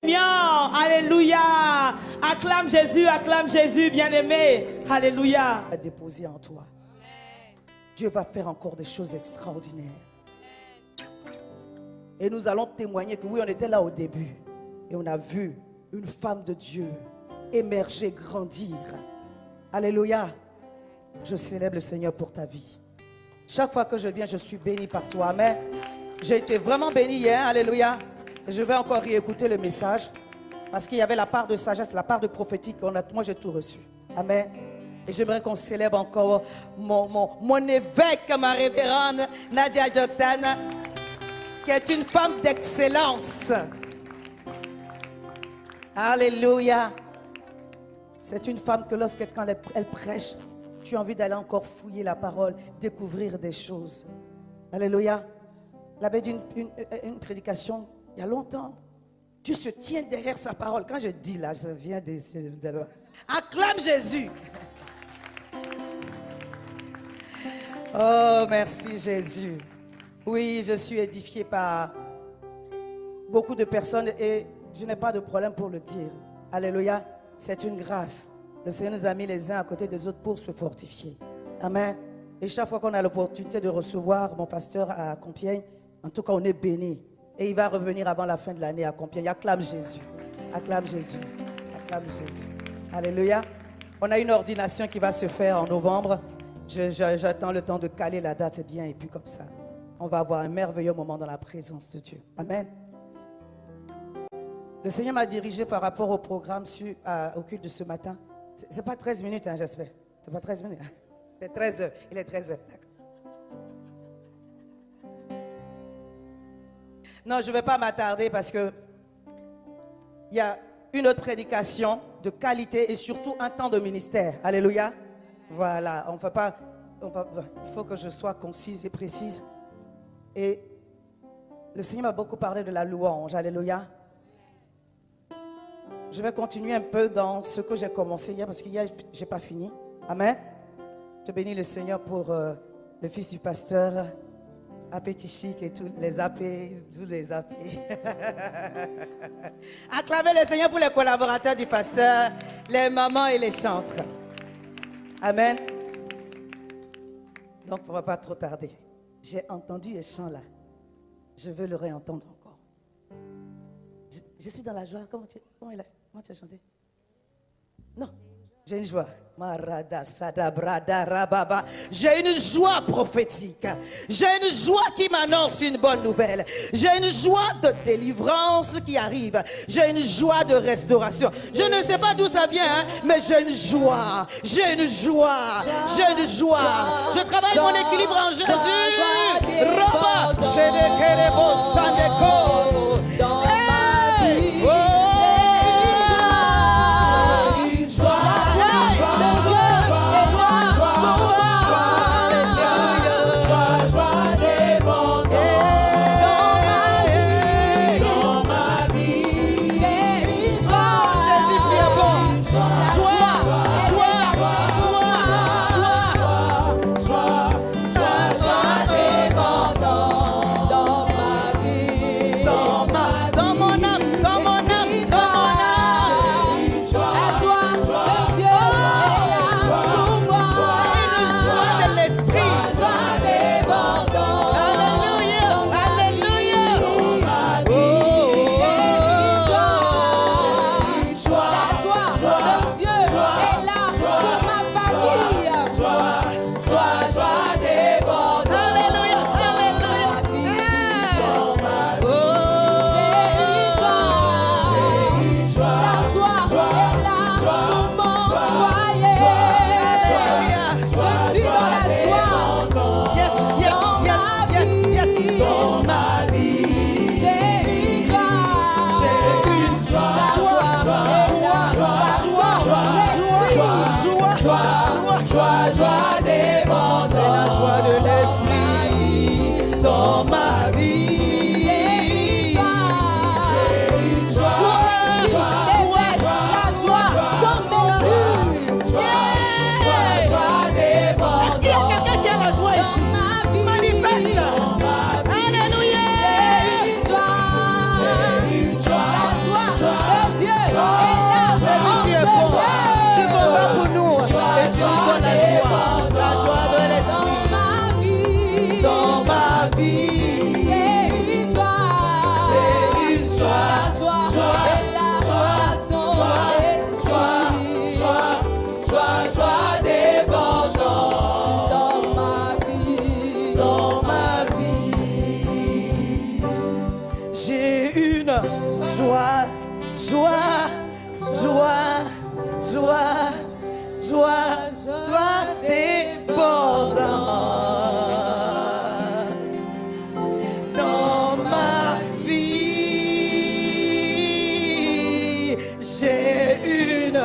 Alléluia. Acclame Jésus, bien-aimé. Alléluia. Déposer en toi. Dieu va faire encore des choses extraordinaires. Et nous allons témoigner que oui, on était là au début. Et on a vu une femme de Dieu émerger, grandir. Alléluia. Je célèbre le Seigneur pour ta vie. Chaque fois que je viens, je suis béni par toi. Amen. J'ai été vraiment béni hier. Alléluia. Et je vais encore réécouter le message. Parce qu'il y avait la part de sagesse, la part de prophétique. Moi, j'ai tout reçu. Amen. Et j'aimerais qu'on célèbre encore mon évêque, ma révérende Nadia Joktan, qui est une femme d'excellence. Alléluia. C'est une femme que quand elle prêche, tu as envie d'aller encore fouiller la parole, découvrir des choses. Alléluia. Elle avait dit une prédication il y a longtemps. Dieu se tient derrière sa parole. Quand je dis là, ça vient de là. Acclame Jésus. Oh, merci Jésus. Oui, je suis édifié par beaucoup de personnes et je n'ai pas de problème pour le dire. Alléluia. C'est une grâce. Le Seigneur nous a mis les uns à côté des autres pour se fortifier. Amen. Et chaque fois qu'on a l'opportunité de recevoir mon pasteur à Compiègne, en tout cas, on est béni. Et il va revenir avant la fin de l'année à Compiègne. Acclame Jésus. Acclame Jésus. Acclame Jésus. Alléluia. On a une ordination qui va se faire en novembre. J'attends le temps de caler la date bien. Et puis comme ça, on va avoir un merveilleux moment dans la présence de Dieu. Amen. Le Seigneur m'a dirigé par rapport au programme au culte de ce matin. Ce n'est pas 13 minutes, hein, j'espère. Ce n'est pas 13 minutes. C'est 13 heures. Il est 13 heures. D'accord. Non, je ne vais pas m'attarder parce que il y a une autre prédication de qualité et surtout un temps de ministère. Alléluia. Voilà, il faut que je sois concise et précise. Et le Seigneur m'a beaucoup parlé de la louange. Alléluia. Je vais continuer un peu dans ce que j'ai commencé hier parce qu'hier, je n'ai pas fini. Amen. Je bénis le Seigneur pour le fils du pasteur. Appétit chic et tous les AP. Acclamez le Seigneur pour les collaborateurs du pasteur, les mamans et les chantres. Amen. Donc, on ne va pas trop tarder. J'ai entendu les chants là. Je veux le réentendre encore. Je suis dans la joie. Comment tu as chanté? Non. J'ai une joie. J'ai une joie prophétique. J'ai une joie qui m'annonce une bonne nouvelle. J'ai une joie de délivrance qui arrive. J'ai une joie de restauration. Je ne sais pas d'où ça vient, hein, mais j'ai une joie. J'ai une joie. J'ai une joie. Je travaille mon équilibre en Jésus. Roba, j'ai des kérébos sans déco. Dans joie, joie, joie, joie, joie débordante dans ma vie. J'ai une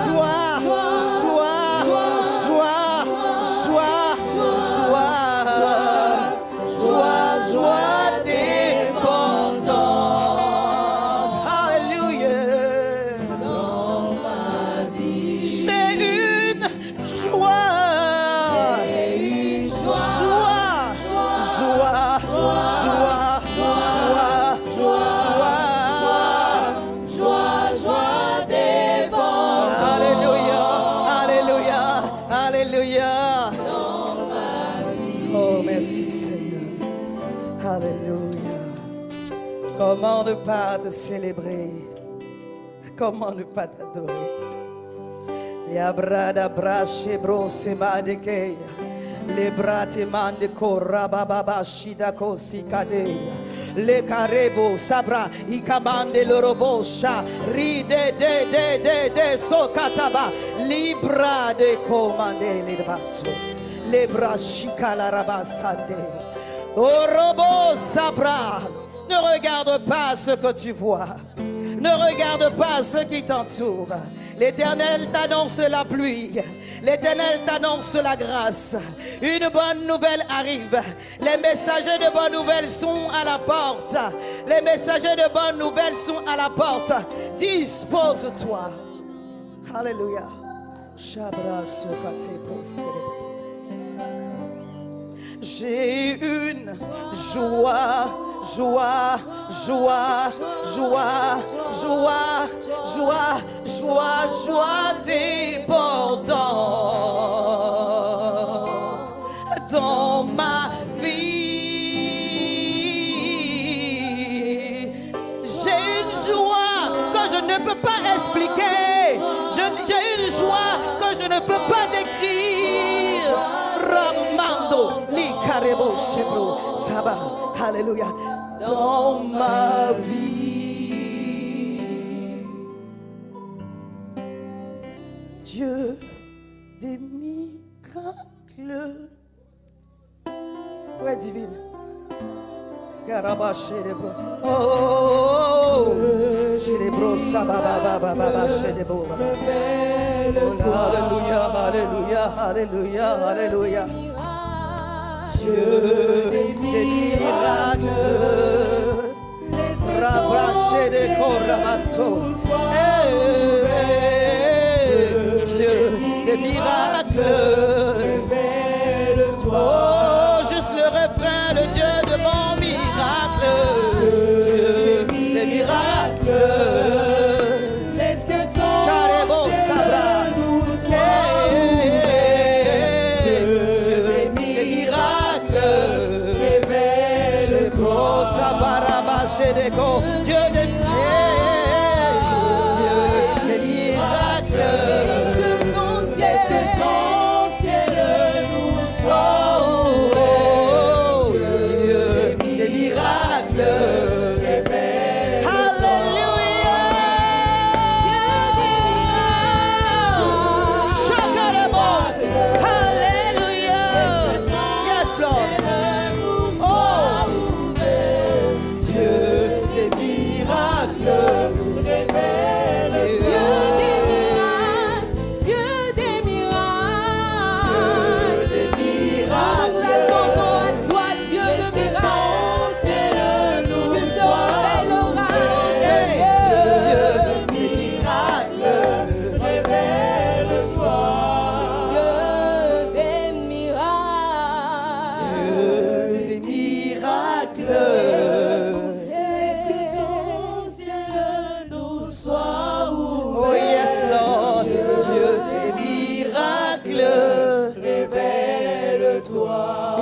joie, joie, joie, joie, joie, joie débordante. Alléluia. Dans ma vie, j'ai une joie, joie, joie, joie débordante. Alléluia, alléluia, alléluia. Oh, merci Seigneur. Alléluia. Comment ne pas te célébrer? Comment ne pas t'adorer? Yabrada brache brose madeke. Le brate mande korababa shida kosikade. Le carebo sabra ikamande lorobosha. Ride de sokataba. Libra de comande le basso. Le brachika la rabasande. Orobo sabra. Ne regarde pas ce que tu vois. Ne regarde pas ce qui t'entoure. L'Éternel t'annonce la pluie. L'Éternel t'annonce la grâce. Une bonne nouvelle arrive. Les messagers de bonnes nouvelles sont à la porte. Les messagers de bonnes nouvelles sont à la porte. Dispose-toi. Alléluia. J'ai une joie, joie, joie, joie, joie, joie, joie, joie débordante dans ma vie. J'ai une joie que je ne peux pas expliquer. J'ai une joie que je ne peux pas décrire. Ramando, li carebo chebro, saba, alléluia, dans ma vie. Dieu des miracles. Ouais, divine. Carabache de bro. Oh, chérebro, saba, baba, chérebro. Alléluia, alléluia, alléluia, alléluia. Dieu des miracles, rabâché de coramasso. Dieu des miracles, révèle-toi. Oh, juste le refrain, le Dieu de mon miracle. Dieu des miracles, laisse que ton charebo sabra. Dieu des miracles, est-ce que ton ciel nous soit? Dieu des miracles, alléluia. Dieu des miracles, Chakalamos, alléluia. Yes, Lord.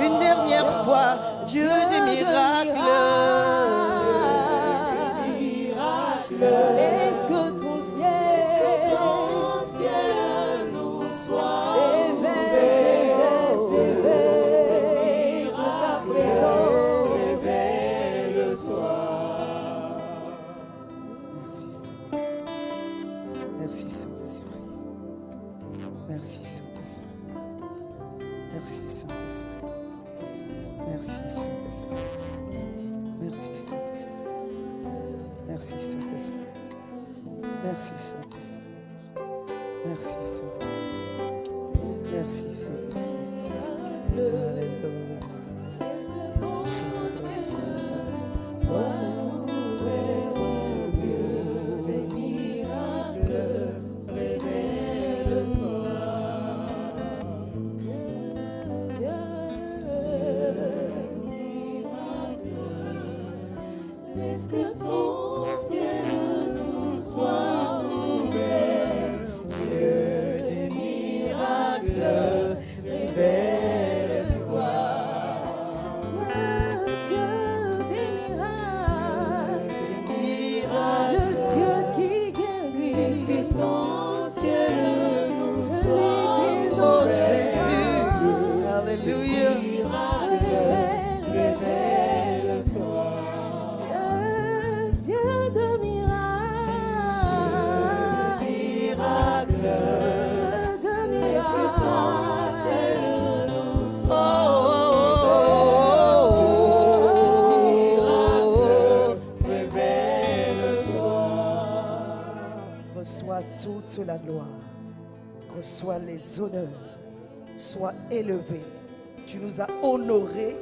Une dernière fois, Dieu des miracles. Est-ce que ton ciel nous soit révèle-toi. Merci Seigneur. Merci Saint-Esprit. Merci Saint-Esprit. Merci Saint-Esprit. Merci Saint-Esprit. Merci Saint-Esprit. Merci Saint-Esprit. Merci Saint-Esprit. Merci Saint-Esprit. Merci Saint-Esprit. Alléluia. Laisse que ton ciel nous soit ouvert, Dieu des miracles, révèle-toi. Dieu des miracles, le Dieu qui guérit. Laisse que ton ciel nous soit ouvert, Jésus, alléluia. Reçois toute la gloire, reçois les honneurs, sois élevé. Tu nous as honorés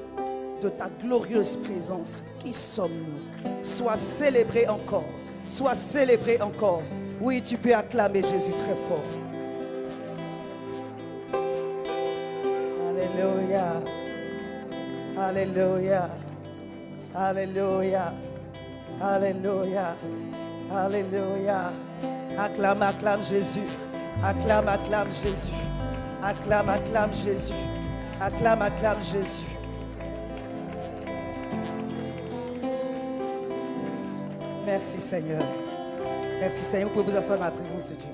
de ta glorieuse présence. Qui sommes-nous? Sois célébré encore, sois célébré encore. Oui, tu peux acclamer Jésus très fort. Alléluia, alléluia, alléluia, alléluia, alléluia. Acclame, acclame Jésus. Acclame, acclame Jésus. Acclame, acclame Jésus. Acclame, acclame Jésus. Merci Seigneur. Merci Seigneur. Vous pouvez vous asseoir dans la présence de Dieu.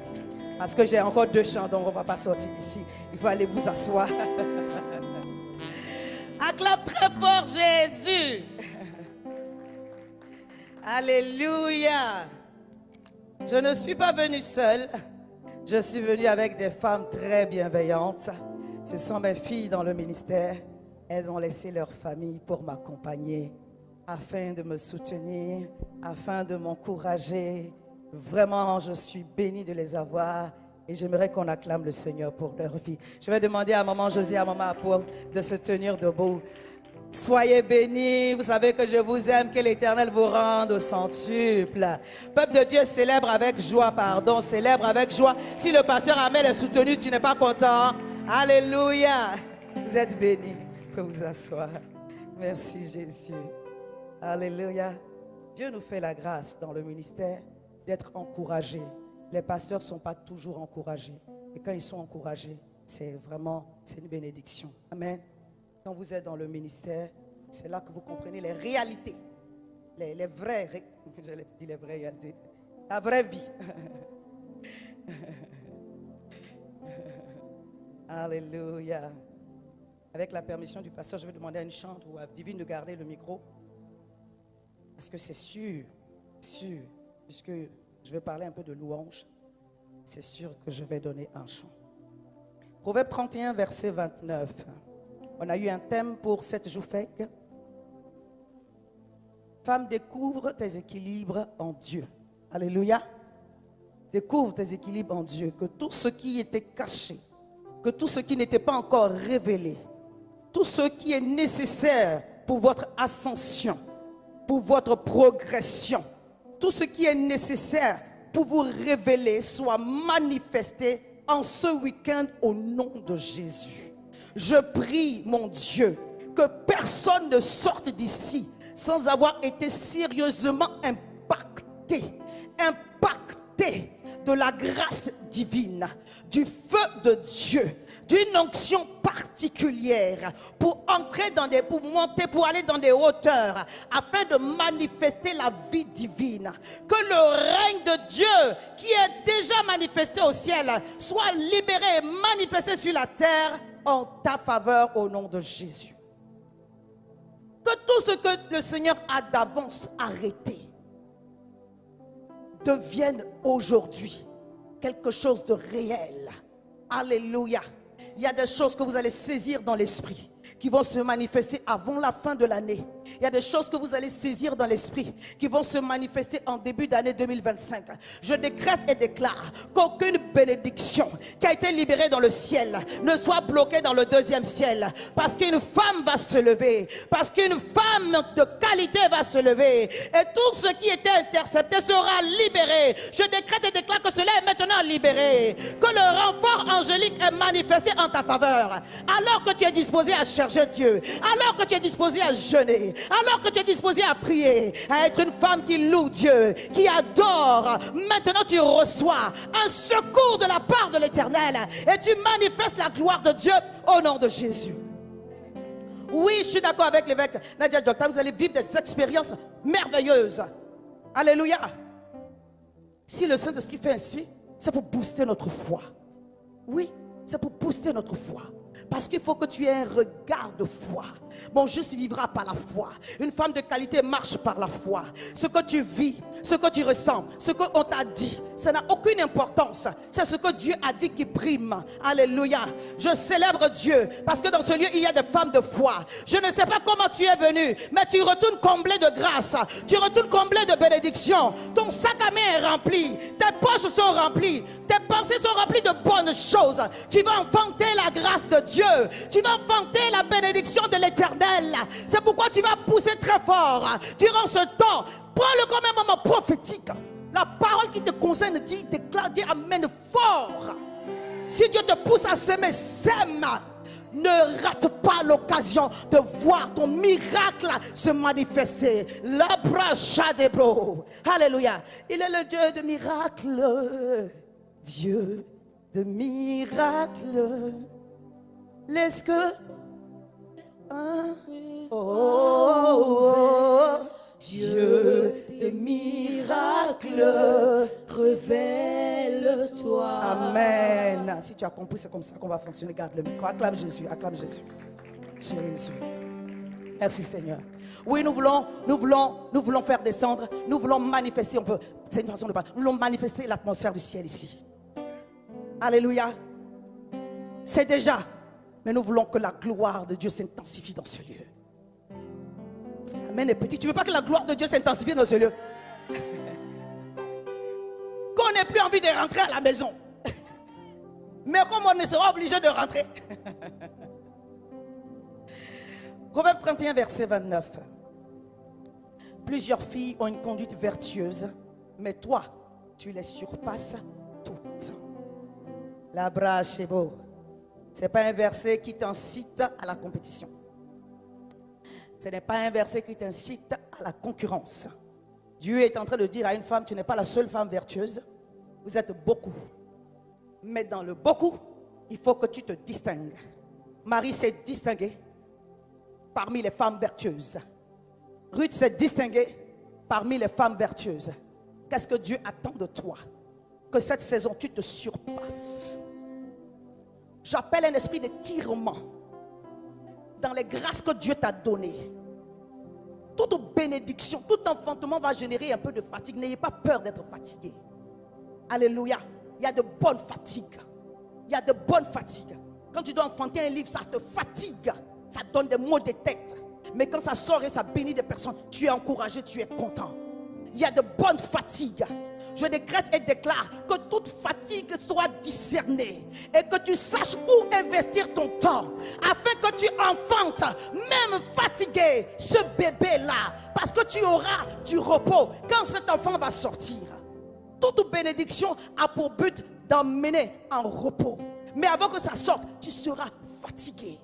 Parce que j'ai encore 2 chants, donc on ne va pas sortir d'ici. Il faut aller vous asseoir. Acclame très fort Jésus. Alléluia. Je ne suis pas venue seule. Je suis venue avec des femmes très bienveillantes. Ce sont mes filles dans le ministère. Elles ont laissé leur famille pour m'accompagner, afin de me soutenir, afin de m'encourager. Vraiment, je suis bénie de les avoir. Et j'aimerais qu'on acclame le Seigneur pour leur vie. Je vais demander à maman José, à maman Apour de se tenir debout. Soyez bénis, vous savez que je vous aime, que l'Éternel vous rende au centuple. Peuple de Dieu, célèbre avec joie, célèbre avec joie. Si le pasteur Amel est soutenu, tu n'es pas content. Alléluia. Vous êtes bénis. Vous pouvez vous asseoir. Merci Jésus. Alléluia. Dieu nous fait la grâce dans le ministère d'être encouragés. Les pasteurs ne sont pas toujours encouragés. Et quand ils sont encouragés, c'est une bénédiction. Amen. Quand vous êtes dans le ministère, c'est là que vous comprenez les réalités. Les vraies réalités. La vraie vie. Alléluia. Avec la permission du pasteur, je vais demander à une chante ou à Divine de garder le micro. Parce que c'est sûr, puisque je vais parler un peu de louange, c'est sûr que je vais donner un chant. Proverbe 31, verset 29. On a eu un thème pour cette joufèque. Femme, découvre tes équilibres en Dieu. Alléluia. Découvre tes équilibres en Dieu. Que tout ce qui était caché, que tout ce qui n'était pas encore révélé, tout ce qui est nécessaire pour votre ascension, pour votre progression, tout ce qui est nécessaire pour vous révéler soit manifesté en ce week-end au nom de Jésus. Je prie, mon Dieu, que personne ne sorte d'ici sans avoir été sérieusement impacté de la grâce divine, du feu de Dieu, d'une onction particulière pour monter, pour aller dans des hauteurs, afin de manifester la vie divine. Que le règne de Dieu, qui est déjà manifesté au ciel, soit libéré et manifesté sur la terre en ta faveur au nom de Jésus. Que tout ce que le Seigneur a d'avance arrêté devienne aujourd'hui quelque chose de réel. Alléluia. Il y a des choses que vous allez saisir dans l'esprit qui vont se manifester avant la fin de l'année. Il y a des choses que vous allez saisir dans l'esprit qui vont se manifester en début d'année 2025. Je décrète et déclare qu'aucune bénédiction qui a été libérée dans le ciel ne soit bloquée dans le deuxième ciel. Parce qu'une femme va se lever. Parce qu'une femme de qualité va se lever. Et tout ce qui était intercepté sera libéré. Je décrète et déclare que cela est maintenant libéré. Que le renfort angélique est manifesté en ta faveur. Alors que tu es disposé à chercher Dieu, alors que tu es disposé à jeûner, alors que tu es disposé à prier, à être une femme qui loue Dieu, qui adore, maintenant tu reçois un secours de la part de l'Éternel et tu manifestes la gloire de Dieu au nom de Jésus. Oui, je suis d'accord avec l'évêque Nadia Djokta, vous allez vivre des expériences merveilleuses. Alléluia. Si le Saint-Esprit fait ainsi, c'est pour booster notre foi. Oui, c'est pour booster notre foi. Parce qu'il faut que tu aies un regard de foi. Mon juste vivra par la foi. Une femme de qualité marche par la foi. Ce que tu vis, ce que tu ressens, ce qu'on t'a dit, ça n'a aucune importance. C'est ce que Dieu a dit qui prime. Alléluia. Je célèbre Dieu parce que dans ce lieu, il y a des femmes de foi. Je ne sais pas comment tu es venu, mais tu retournes comblé de grâce. Tu retournes comblé de bénédiction. Ton sac à main est rempli. Tes poches sont remplies. Tes pensées sont remplies de bonnes choses. Tu vas enfanter la grâce de Dieu. Tu vas enfanter la bénédiction de l'Éternel. C'est pourquoi tu vas pousser très fort durant ce temps. Prends-le comme un moment prophétique. La parole qui te concerne dit, déclare, dit amène fort. Si Dieu te pousse à semer, sème. Ne rate pas l'occasion de voir ton miracle se manifester. Alléluia. Il est le Dieu de miracles. Dieu de miracles. Laisse que Dieu des miracles, révèle-toi. Amen. Si tu as compris, c'est comme ça qu'on va fonctionner. Garde le micro. Acclame Jésus, acclame Jésus. Jésus. Merci Seigneur. Oui, nous voulons faire descendre, nous voulons manifester, c'est une façon de parler, nous voulons manifester l'atmosphère du ciel ici. Alléluia. C'est déjà. Mais nous voulons que la gloire de Dieu s'intensifie dans ce lieu. Amen les petits. Tu ne veux pas que la gloire de Dieu s'intensifie dans ce lieu? Qu'on n'ait plus envie de rentrer à la maison. Mais comme on ne sera obligé de rentrer. Proverbe 31 verset 29. Plusieurs filles ont une conduite vertueuse, mais toi, tu les surpasses toutes. La brache est beau. Ce n'est pas un verset qui t'incite à la compétition. Ce n'est pas un verset qui t'incite à la concurrence. Dieu est en train de dire à une femme, tu n'es pas la seule femme vertueuse. Vous êtes beaucoup. Mais dans le beaucoup, il faut que tu te distingues. Marie s'est distinguée parmi les femmes vertueuses. Ruth s'est distinguée parmi les femmes vertueuses. Qu'est-ce que Dieu attend de toi? Que cette saison, tu te surpasses. J'appelle un esprit d'étirement dans les grâces que Dieu t'a données. Toute bénédiction, tout enfantement va générer un peu de fatigue. N'ayez pas peur d'être fatigué. Alléluia. Il y a de bonnes fatigues. Il y a de bonnes fatigues. Quand tu dois enfanter un livre, ça te fatigue. Ça donne des maux de tête. Mais quand ça sort et ça bénit des personnes, tu es encouragé, tu es content. Il y a de bonnes fatigues. Je décrète et déclare que toute fatigue soit discernée et que tu saches où investir ton temps afin que tu enfantes, même fatigué, ce bébé-là, parce que tu auras du repos quand cet enfant va sortir. Toute bénédiction a pour but d'emmener en repos. Mais avant que ça sorte, tu seras fatigué,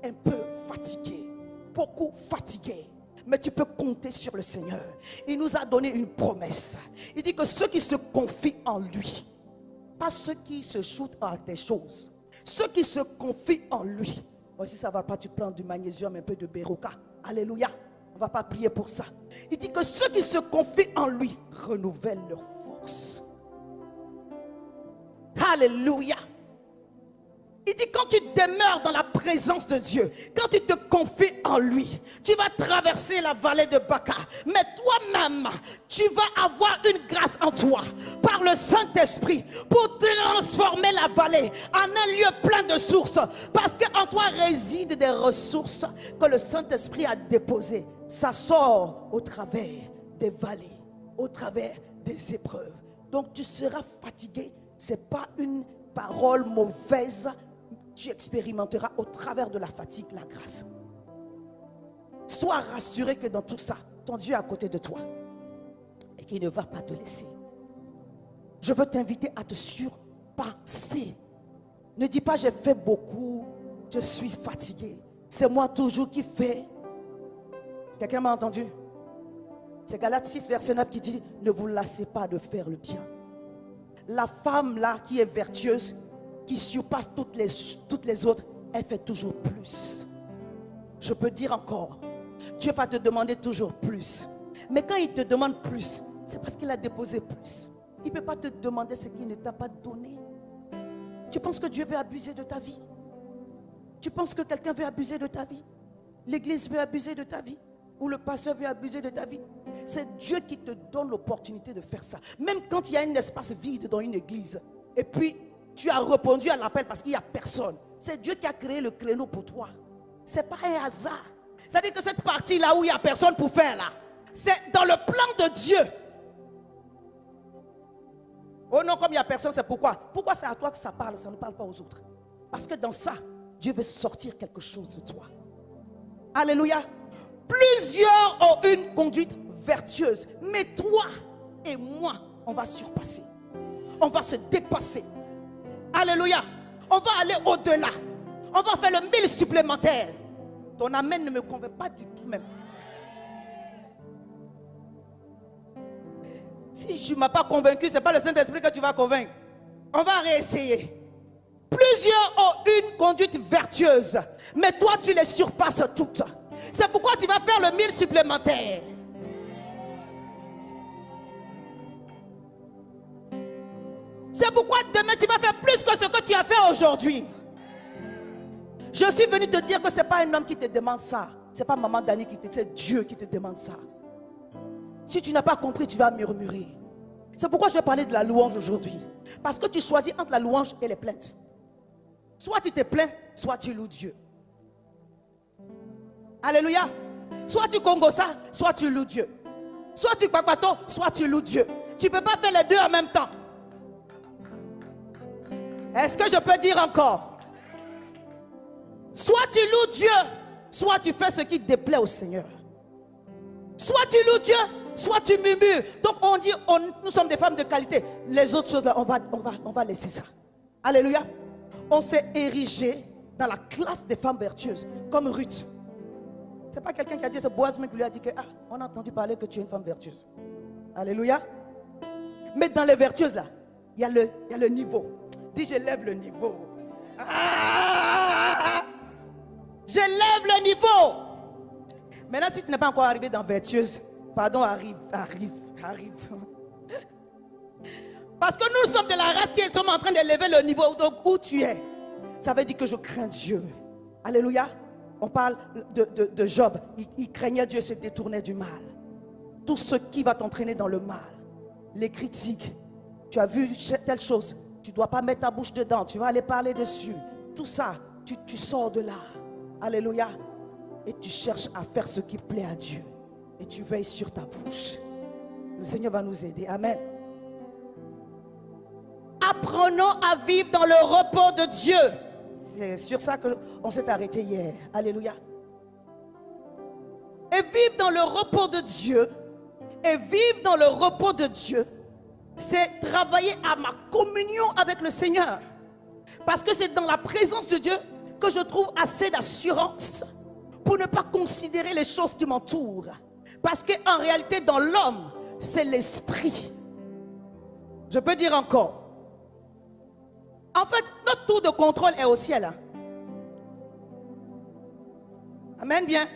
un peu fatigué, beaucoup fatigué. Mais tu peux compter sur le Seigneur. Il nous a donné une promesse. Il dit que ceux qui se confient en lui, pas ceux qui se shootent à des choses, ceux qui se confient en lui. Bon, si ça ne va pas, tu prends du magnésium, un peu de béroca. Alléluia. On ne va pas prier pour ça. Il dit que ceux qui se confient en lui renouvellent leur force. Alléluia. Il dit quand tu demeures dans la présence de Dieu, quand tu te confies en lui, tu vas traverser la vallée de Baca. Mais toi-même, tu vas avoir une grâce en toi par le Saint-Esprit pour transformer la vallée en un lieu plein de sources. Parce qu'en toi résident des ressources que le Saint-Esprit a déposées. Ça sort au travers des vallées, au travers des épreuves. Donc tu seras fatigué. Ce n'est pas une parole mauvaise. Tu expérimenteras au travers de la fatigue la grâce. Sois rassuré que dans tout ça, ton Dieu est à côté de toi et qu'il ne va pas te laisser. Je veux t'inviter à te surpasser. Ne dis pas j'ai fait beaucoup, je suis fatigué. C'est moi toujours qui fais. Quelqu'un m'a entendu? C'est Galates 6 verset 9 qui dit ne vous lassez pas de faire le bien. La femme là qui est vertueuse, qui surpasse toutes les autres, elle fait toujours plus. Je peux dire encore, Dieu va te demander toujours plus. Mais quand il te demande plus, c'est parce qu'il a déposé plus. Il ne peut pas te demander ce qu'il ne t'a pas donné. Tu penses que Dieu veut abuser de ta vie? Tu penses que quelqu'un veut abuser de ta vie? L'église veut abuser de ta vie? Ou le pasteur veut abuser de ta vie? C'est Dieu qui te donne l'opportunité de faire ça. Même quand il y a un espace vide dans une église, et puis tu as répondu à l'appel parce qu'il n'y a personne. C'est Dieu qui a créé le créneau pour toi. Ce n'est pas un hasard. C'est-à-dire que cette partie-là où il n'y a personne pour faire là, c'est dans le plan de Dieu. Oh non, comme il n'y a personne, c'est pourquoi? Pourquoi c'est à toi que ça parle, ça ne parle pas aux autres? Parce que dans ça, Dieu veut sortir quelque chose de toi. Alléluia. Plusieurs ont une conduite vertueuse. Mais toi et moi, on va surpasser. On va se dépasser. Alléluia. On va aller au-delà. On va faire le 1000 supplémentaire. Ton amen ne me convainc pas du tout même. Si je ne m'as pas convaincu, ce n'est pas le Saint-Esprit que tu vas convaincre. On va réessayer. Plusieurs ont une conduite vertueuse. Mais toi, tu les surpasses toutes. C'est pourquoi tu vas faire le 1000 supplémentaire. C'est pourquoi demain tu vas faire plus que ce que tu as fait aujourd'hui. Je suis venu te dire que ce n'est pas un homme qui te demande ça. Ce n'est pas maman Dani qui te dit, c'est Dieu qui te demande ça. Si tu n'as pas compris, tu vas murmurer. C'est pourquoi je vais parler de la louange aujourd'hui. Parce que tu choisis entre la louange et les plaintes. Soit tu te plains, soit tu loues Dieu. Alléluia. Soit tu congo ça, soit tu loues Dieu. Soit tu papato, soit tu loues Dieu. Tu ne peux pas faire les deux en même temps. Est-ce que je peux dire encore? Soit tu loues Dieu, soit tu fais ce qui déplaît au Seigneur. Soit tu loues Dieu, soit tu murmures. Donc on dit, nous sommes des femmes de qualité. Les autres choses là, on va laisser ça. Alléluia. On s'est érigé dans la classe des femmes vertueuses, comme Ruth. C'est pas quelqu'un qui a dit, c'est Boaz qui lui a dit que, on a entendu parler que tu es une femme vertueuse. Alléluia. Mais dans les vertueuses là, il y a le niveau. Dis, je lève le niveau. Je lève le niveau. Maintenant, si tu n'es pas encore arrivé dans vertueuse, pardon, arrive. Parce que nous sommes de la race qui sommes en train d'élever le niveau. Donc, où tu es, ça veut dire que je crains Dieu. Alléluia. On parle de Job. Il craignait Dieu, se détournait du mal. Tout ce qui va t'entraîner dans le mal, les critiques, tu as vu telle chose, tu ne dois pas mettre ta bouche dedans, tu vas aller parler dessus. Tout ça, tu sors de là. Alléluia. Et tu cherches à faire ce qui plaît à Dieu. Et tu veilles sur ta bouche. Le Seigneur va nous aider. Amen. Apprenons à vivre dans le repos de Dieu. C'est sur ça qu'on s'est arrêté hier. Alléluia. Et vivre dans le repos de Dieu, c'est travailler à ma communion avec le Seigneur. Parce que c'est dans la présence de Dieu que je trouve assez d'assurance pour ne pas considérer les choses qui m'entourent. Parce qu'en réalité, dans l'homme, c'est l'esprit. Je peux dire encore. En fait, notre tour de contrôle est au ciel. Amen, bien.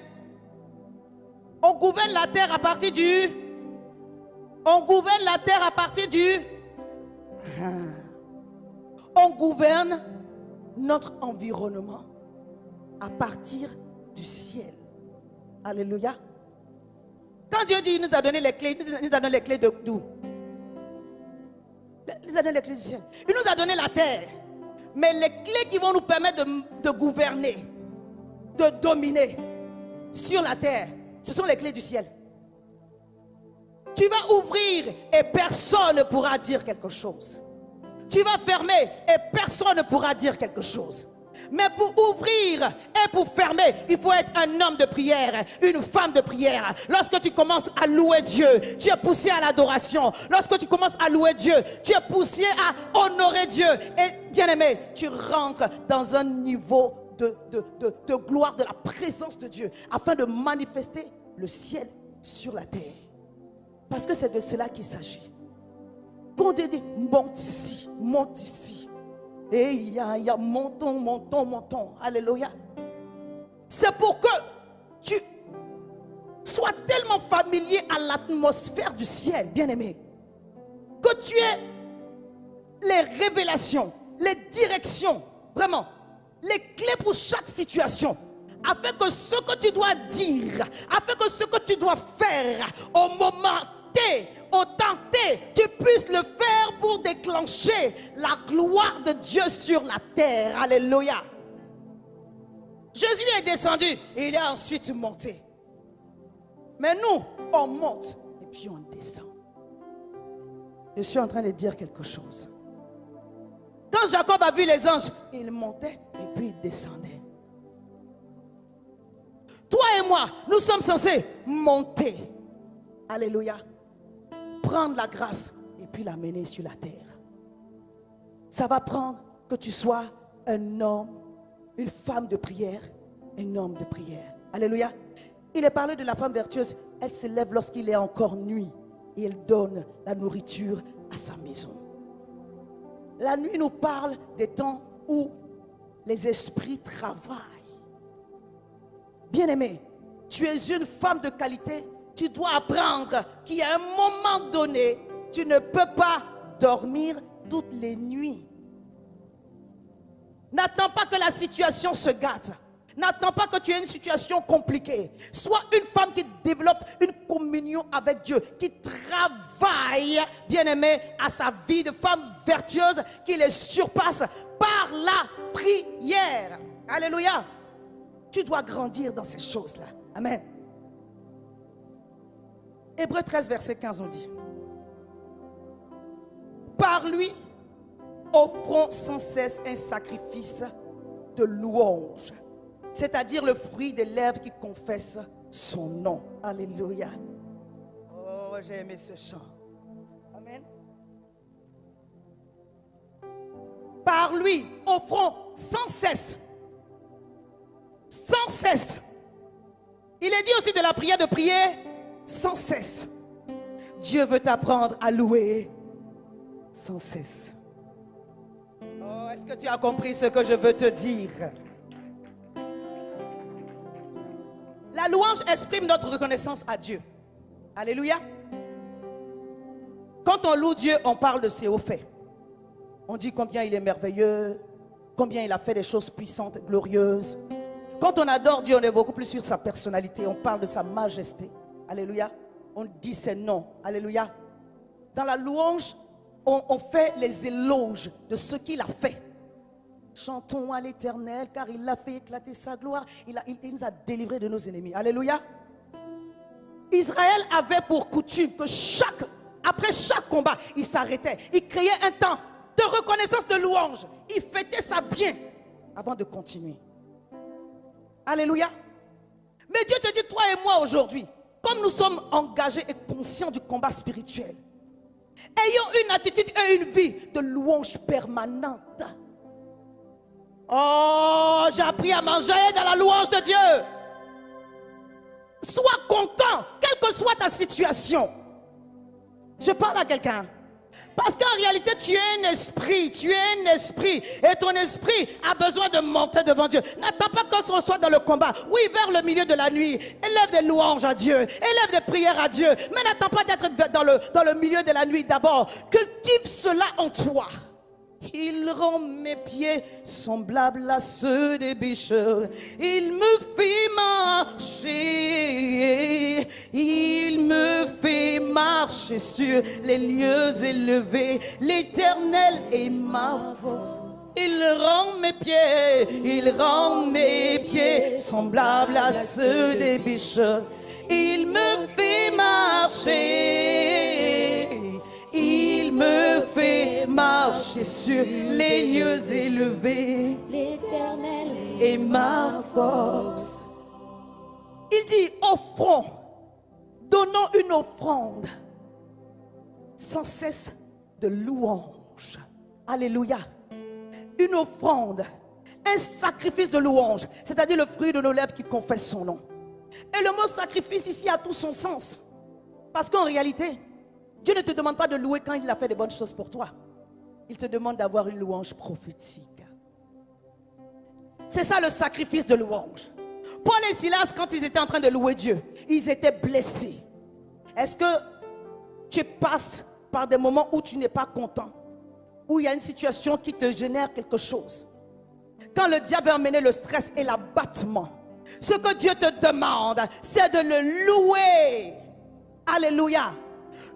On gouverne la terre à partir du... On gouverne la terre à partir du... On gouverne notre environnement à partir du ciel. Alléluia. Quand Dieu dit, il nous a donné les clés, il nous a donné les clés de d'où? Il nous a donné les clés du ciel. Il nous a donné la terre. Mais les clés qui vont nous permettre de gouverner, de dominer sur la terre, ce sont les clés du ciel. Tu vas ouvrir et personne ne pourra dire quelque chose. Tu vas fermer et personne ne pourra dire quelque chose. Mais pour ouvrir et pour fermer, il faut être un homme de prière, une femme de prière. Lorsque tu commences à louer Dieu, tu es poussé à l'adoration. Lorsque tu commences à louer Dieu, tu es poussé à honorer Dieu. Et bien aimé, tu rentres dans un niveau de gloire, de la présence de Dieu, afin de manifester le ciel sur la terre. Parce que c'est de cela qu'il s'agit. Quand Dieu dit, monte ici, monte ici. Et il y a montons, montons, montons. Alléluia. C'est pour que tu sois tellement familier à l'atmosphère du ciel, bien-aimé, que tu aies les révélations, les directions, vraiment, les clés pour chaque situation, afin que ce que tu dois dire, afin que ce que tu dois faire au moment T, au temps T, tu puisses le faire pour déclencher la gloire de Dieu sur la terre. Alléluia. Jésus est descendu et il est ensuite monté. Mais nous, on monte et puis on descend. Je suis en train de dire quelque chose. Quand Jacob a vu les anges, il montait et puis il descendait. Toi et moi, nous sommes censés monter. Alléluia. Prendre la grâce et puis la mener sur la terre. Ça va prendre que tu sois un homme, une femme de prière, un homme de prière. Alléluia. Il est parlé de la femme vertueuse. Elle se lève lorsqu'il est encore nuit et elle donne la nourriture à sa maison. La nuit nous parle des temps où les esprits travaillent. Bien-aimé, tu es une femme de qualité. Tu dois apprendre qu'il y a un moment donné, tu ne peux pas dormir toutes les nuits. N'attends pas que la situation se gâte. N'attends pas que tu aies une situation compliquée. Sois une femme qui développe une communion avec Dieu, qui travaille, bien-aimé, à sa vie de femme vertueuse, qui les surpasse par la prière. Alléluia. Tu dois grandir dans ces choses-là. Amen. Hébreux 13, verset 15, on dit: par lui, offrons sans cesse un sacrifice de louange, c'est-à-dire le fruit des lèvres qui confessent son nom. Alléluia. Oh, j'ai aimé ce chant. Amen. Par lui, offrons sans cesse. Sans cesse. Il est dit aussi de la prière de prier sans cesse. Dieu veut t'apprendre à louer sans cesse. Oh, est-ce que tu as compris ce que je veux te dire? La louange exprime notre reconnaissance à Dieu. Alléluia. Quand on loue Dieu, on parle de ses hauts faits. On dit combien il est merveilleux, combien il a fait des choses puissantes, glorieuses. Quand on adore Dieu, on est beaucoup plus sur sa personnalité. On parle de sa majesté. Alléluia. On dit ses noms. Alléluia. Dans la louange, on fait les éloges de ce qu'il a fait. Chantons à l'Éternel car il a fait éclater sa gloire. Il nous a délivrés de nos ennemis. Alléluia. Israël avait pour coutume que après chaque combat, il s'arrêtait. Il créait un temps de reconnaissance, de louange. Il fêtait ça bien avant de continuer. Alléluia. Mais Dieu te dit, toi et moi aujourd'hui, comme nous sommes engagés et conscients du combat spirituel, ayons une attitude et une vie de louange permanente. Oh, j'ai appris à manger dans la louange de Dieu. Sois content, quelle que soit ta situation. Je parle à quelqu'un. Parce qu'en réalité, tu es un esprit, et ton esprit a besoin de monter devant Dieu. N'attends pas qu'on soit dans le combat. Oui, vers le milieu de la nuit, élève des louanges à Dieu, élève des prières à Dieu, mais n'attends pas d'être dans le milieu de la nuit d'abord. Cultive cela en toi. Il rend mes pieds semblables à ceux des bichons. Il me fait marcher. Il me fait marcher sur les lieux élevés. L'Éternel est ma force. Il rend mes pieds semblables à ceux des bichons. Il me fait marcher. Il me fait marcher sur les lieux élevés. L'Éternel est ma force. Il dit offrons, donnons une offrande sans cesse de louange. Alléluia. Une offrande, un sacrifice de louange, c'est-à-dire le fruit de nos lèvres qui confesse son nom. Et le mot sacrifice ici a tout son sens. Parce qu'en réalité, Dieu ne te demande pas de louer quand il a fait de bonnes choses pour toi. Il te demande d'avoir une louange prophétique. C'est ça le sacrifice de louange. Paul et Silas, quand ils étaient en train de louer Dieu, ils étaient blessés. Est-ce que tu passes par des moments où tu n'es pas content, où il y a une situation qui te génère quelque chose? Quand le diable a emmené le stress et l'abattement, ce que Dieu te demande, c'est de le louer. Alléluia.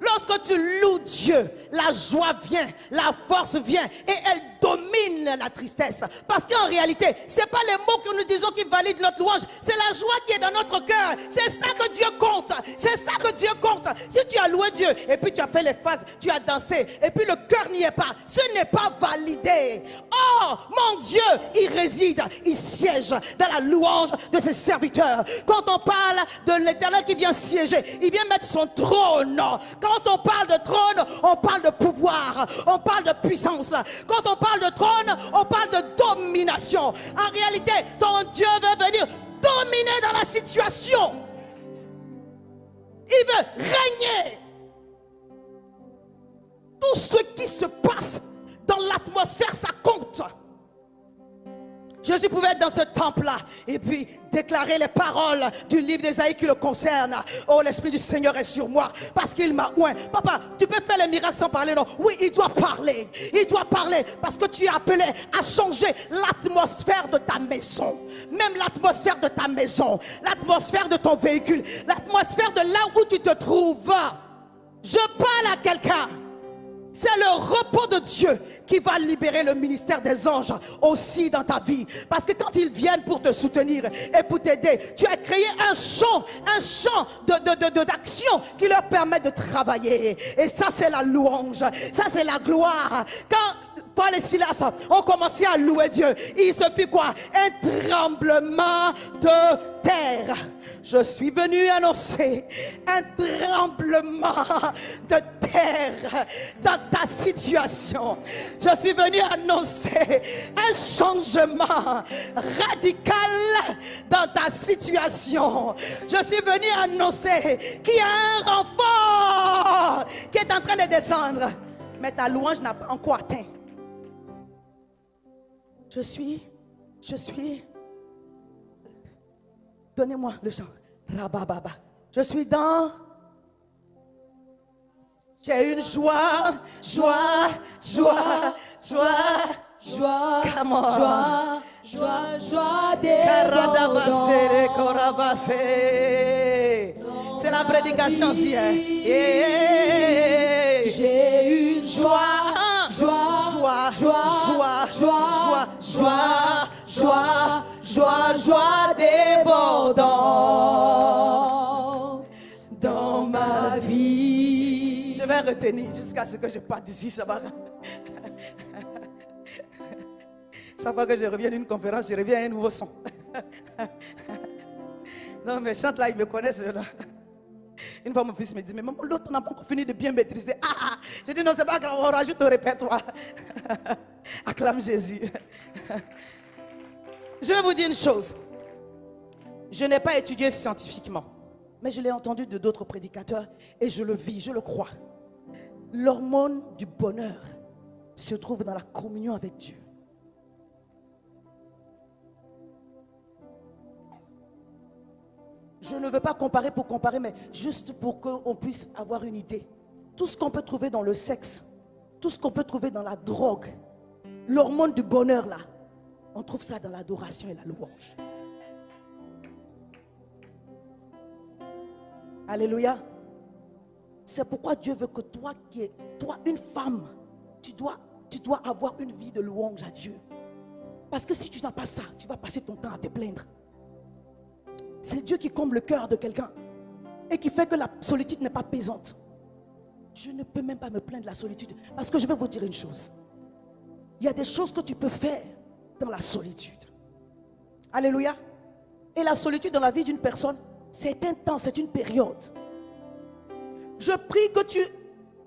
Lorsque tu loues Dieu, la joie vient, la force vient et elle domine la tristesse. Parce qu'en réalité, ce n'est pas les mots que nous disons qui valident notre louange, c'est la joie qui est dans notre cœur. C'est ça que Dieu compte. C'est ça que Dieu compte. Si tu as loué Dieu et puis tu as fait les phases, tu as dansé et puis le cœur n'y est pas, ce n'est pas validé. Oh, mon Dieu, il réside, il siège dans la louange de ses serviteurs. Quand on parle de l'Éternel qui vient siéger, il vient mettre son trône. Quand on parle de trône, on parle de pouvoir, on parle de puissance. Quand on parle de trône, on parle de domination. En réalité, ton Dieu veut venir dominer dans la situation. Il veut régner. Tout ce qui se passe dans l'atmosphère, ça compte. Jésus pouvait être dans ce temple-là et puis déclarer les paroles du livre d'Ésaïe qui le concerne. Oh, l'Esprit du Seigneur est sur moi parce qu'il m'a oint. Papa, tu peux faire les miracles sans parler, non? Oui, il doit parler. Il doit parler parce que tu es appelé à changer l'atmosphère de ta maison. Même l'atmosphère de ta maison, l'atmosphère de ton véhicule, l'atmosphère de là où tu te trouves. Je parle à quelqu'un. C'est le repos de Dieu qui va libérer le ministère des anges aussi dans ta vie. Parce que quand ils viennent pour te soutenir et pour t'aider, tu as créé un champ d'action qui leur permet de travailler. Et ça, c'est la louange. Ça, c'est la gloire. Quand Paul et Silas ont commencé à louer Dieu, il se fit quoi? Un tremblement de terre. Je suis venu annoncer un tremblement de terre dans ta situation. Je suis venu annoncer un changement radical dans ta situation. Je suis venu annoncer qu'il y a un renfort qui est en train de descendre. Mais ta louange n'a pas encore atteint. Je suis, donnez-moi le chant. Rabababa. Je suis dans. J'ai une joie. Joie, Come on. joie débordante. C'est la prédication aussi. Hein? Yeah. J'ai une joie débordante dans ma vie. Je vais retenir jusqu'à ce que je parte d'ici. Ça va. Chaque fois que je reviens d'une conférence, je reviens à un nouveau son. Non, mais chante là, ils me connaissent là. Une fois, mon fils me dit, mais maman, l'autre n'a pas encore fini de bien maîtriser. Je dis, non, c'est pas grave, on rajoute au répertoire. Acclame Jésus. Je vais vous dire une chose. Je n'ai pas étudié scientifiquement, mais je l'ai entendu de d'autres prédicateurs et je le vis, je le crois. L'hormone du bonheur se trouve dans la communion avec Dieu. Je ne veux pas comparer pour comparer, mais juste pour qu'on puisse avoir une idée. Tout ce qu'on peut trouver dans le sexe, tout ce qu'on peut trouver dans la drogue, l'hormone du bonheur là, on trouve ça dans l'adoration et la louange. Alléluia. C'est pourquoi Dieu veut que toi, une femme, tu dois avoir une vie de louange à Dieu. Parce que si tu n'as pas ça, tu vas passer ton temps à te plaindre. C'est Dieu qui comble le cœur de quelqu'un et qui fait que la solitude n'est pas pesante. Je ne peux même pas me plaindre de la solitude. Parce que je vais vous dire une chose. Il y a des choses que tu peux faire dans la solitude. Alléluia. Et la solitude dans la vie d'une personne, c'est un temps, c'est une période. Je prie que tu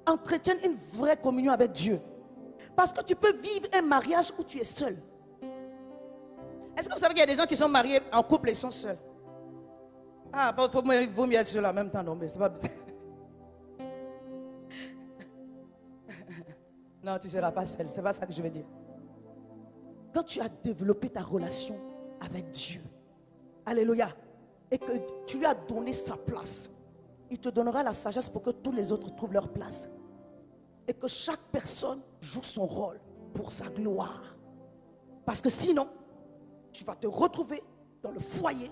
entretiennes une vraie communion avec Dieu. Parce que tu peux vivre un mariage où tu es seul. Est-ce que vous savez qu'il y a des gens qui sont mariés en couple et sont seuls? Ah, il faut vaut mieux être seul en même temps. Non, mais c'est pas... Non, tu ne seras pas seul. C'est pas ça que je veux dire. Quand tu as développé ta relation avec Dieu, alléluia, et que tu lui as donné sa place, il te donnera la sagesse pour que tous les autres trouvent leur place. Et que chaque personne joue son rôle pour sa gloire. Parce que sinon, tu vas te retrouver dans le foyer,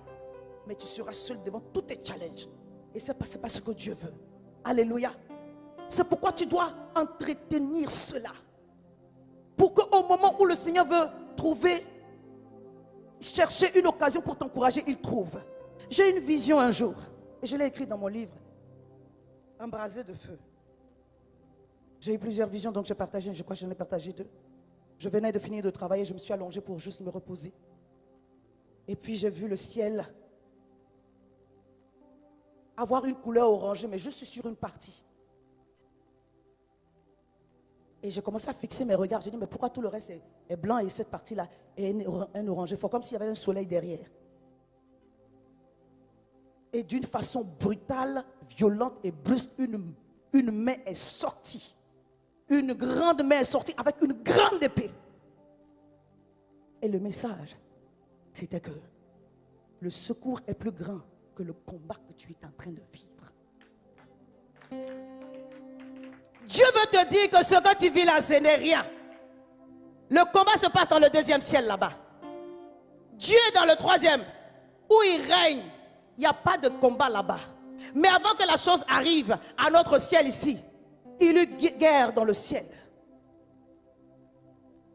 mais tu seras seul devant tous tes challenges. Et ce n'est pas ce que Dieu veut. Alléluia. C'est pourquoi tu dois entretenir cela. Pour qu'au moment où le Seigneur veut chercher une occasion pour t'encourager, il trouve. J'ai une vision un jour, et je l'ai écrit dans mon livre, Embrasé de feu. J'ai eu plusieurs visions, donc j'ai partagé, je crois que j'en ai partagé 2. Je venais de finir de travailler, je me suis allongée pour juste me reposer. Et puis j'ai vu le ciel avoir une couleur orangée, mais juste sur une partie. Et j'ai commencé à fixer mes regards. J'ai dit, mais pourquoi tout le reste est blanc et cette partie-là est un orangé fort, comme s'il y avait un soleil derrière. Et d'une façon brutale, violente et brusque, une main est sortie. Une grande main est sortie avec une grande épée. Et le message, c'était que le secours est plus grand que le combat que tu es en train de vivre. Dieu veut te dire que ce que tu vis là, ce n'est rien. Le combat se passe dans le 2e ciel là-bas. Dieu est dans le 3e, où il règne. Il n'y a pas de combat là-bas. Mais avant que la chose arrive à notre ciel ici, il y eut guerre dans le ciel.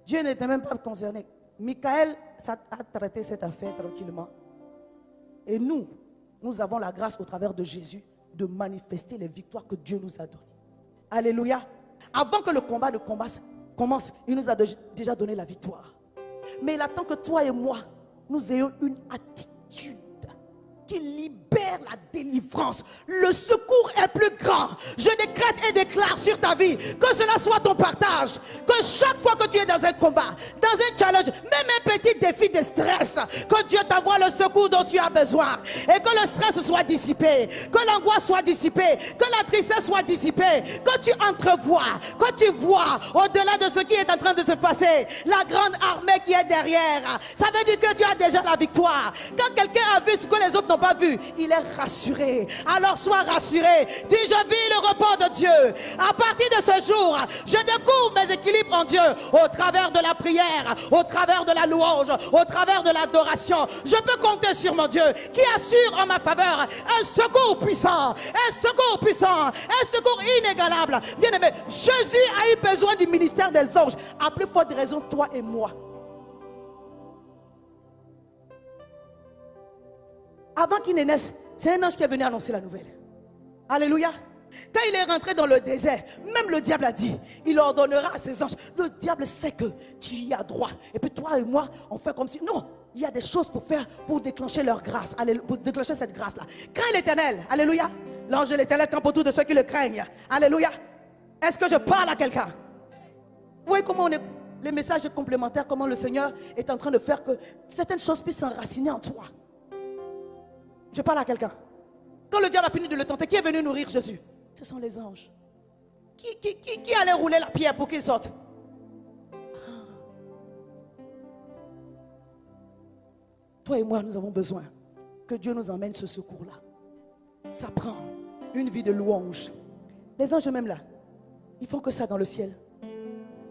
Dieu n'était même pas concerné. Michael a traité cette affaire tranquillement. Et nous avons la grâce au travers de Jésus de manifester les victoires que Dieu nous a données. Alléluia. Avant que le combat ne commence, il nous a déjà donné la victoire. Mais il attend que toi et moi, nous ayons une attitude qui libère la délivrance. Le secours est plus grand. Je décrète et déclare sur ta vie que cela soit ton partage. Que chaque fois que tu es dans un combat, dans un challenge, même un petit défi de stress, que Dieu t'envoie le secours dont tu as besoin. Et que le stress soit dissipé, que l'angoisse soit dissipée, que la tristesse soit dissipée, que tu entrevois, que tu vois au-delà de ce qui est en train de se passer, la grande armée qui est derrière. Ça veut dire que tu as déjà la victoire. Quand quelqu'un a vu ce que les autres n'ont pas vu, il est rassuré. Alors sois rassuré. Dis, je vis le repos de Dieu. À partir de ce jour, je découvre mes équilibres en Dieu au travers de la prière, au travers de la louange, au travers de l'adoration. Je peux compter sur mon Dieu qui assure en ma faveur un secours puissant, un secours inégalable. Bien aimé, Jésus a eu besoin du ministère des anges à plus forte raison, toi et moi. Avant qu'il ne naisse, c'est un ange qui est venu annoncer la nouvelle. Alléluia. Quand il est rentré dans le désert, même le diable a dit, il ordonnera à ses anges. Le diable sait que tu y as droit. Et puis toi et moi, on fait comme si... Non, il y a des choses pour faire, pour déclencher leur grâce. Pour déclencher cette grâce-là. Crains l'Éternel. Alléluia. L'ange de l'Éternel campe autour de ceux qui le craignent. Alléluia. Est-ce que je parle à quelqu'un? Vous voyez comment on est... Les messages complémentaires, comment le Seigneur est en train de faire que certaines choses puissent s'enraciner en toi. Je parle à quelqu'un. Quand le diable a fini de le tenter, qui est venu nourrir Jésus? Ce sont les anges. Qui allait rouler la pierre pour qu'il sorte? Toi et moi, nous avons besoin que Dieu nous emmène ce secours-là. Ça prend une vie de louange. Les anges même là, ils font que ça dans le ciel.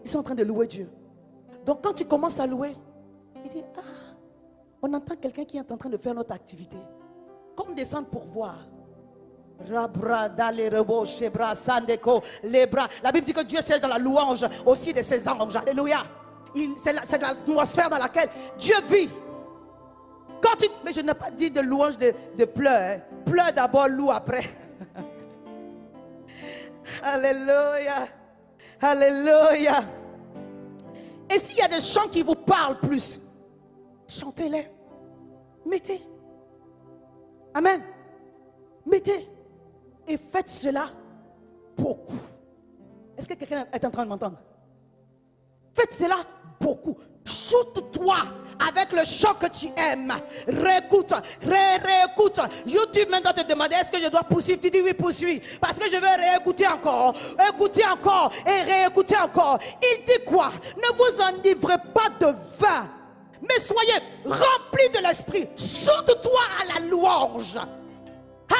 Ils sont en train de louer Dieu. Donc quand tu commences à louer, il dit, ah, on entend quelqu'un qui est en train de faire notre activité. Comme descendre pour voir. La Bible dit que Dieu siège dans la louange aussi de ses anges. Alléluia. C'est l'atmosphère dans laquelle Dieu vit. Mais je n'ai pas dit de louange de pleurs. Hein. Pleure d'abord, loue après. Alléluia. Alléluia. Et s'il y a des chants qui vous parlent plus, chantez-les. Mettez. Amen. Mettez. Et faites cela beaucoup. Est-ce que quelqu'un est en train de m'entendre? Faites cela beaucoup. Shoot-toi avec le chant que tu aimes. Réécoute, réécoute. YouTube maintenant te demande, est-ce que je dois poursuivre? Tu dis oui, poursuis. Parce que je vais réécouter encore. Écouter encore et réécouter encore. Il dit quoi? Ne vous enivrez pas de vin, mais soyez remplis de l'esprit. Shoot-toi à la louange.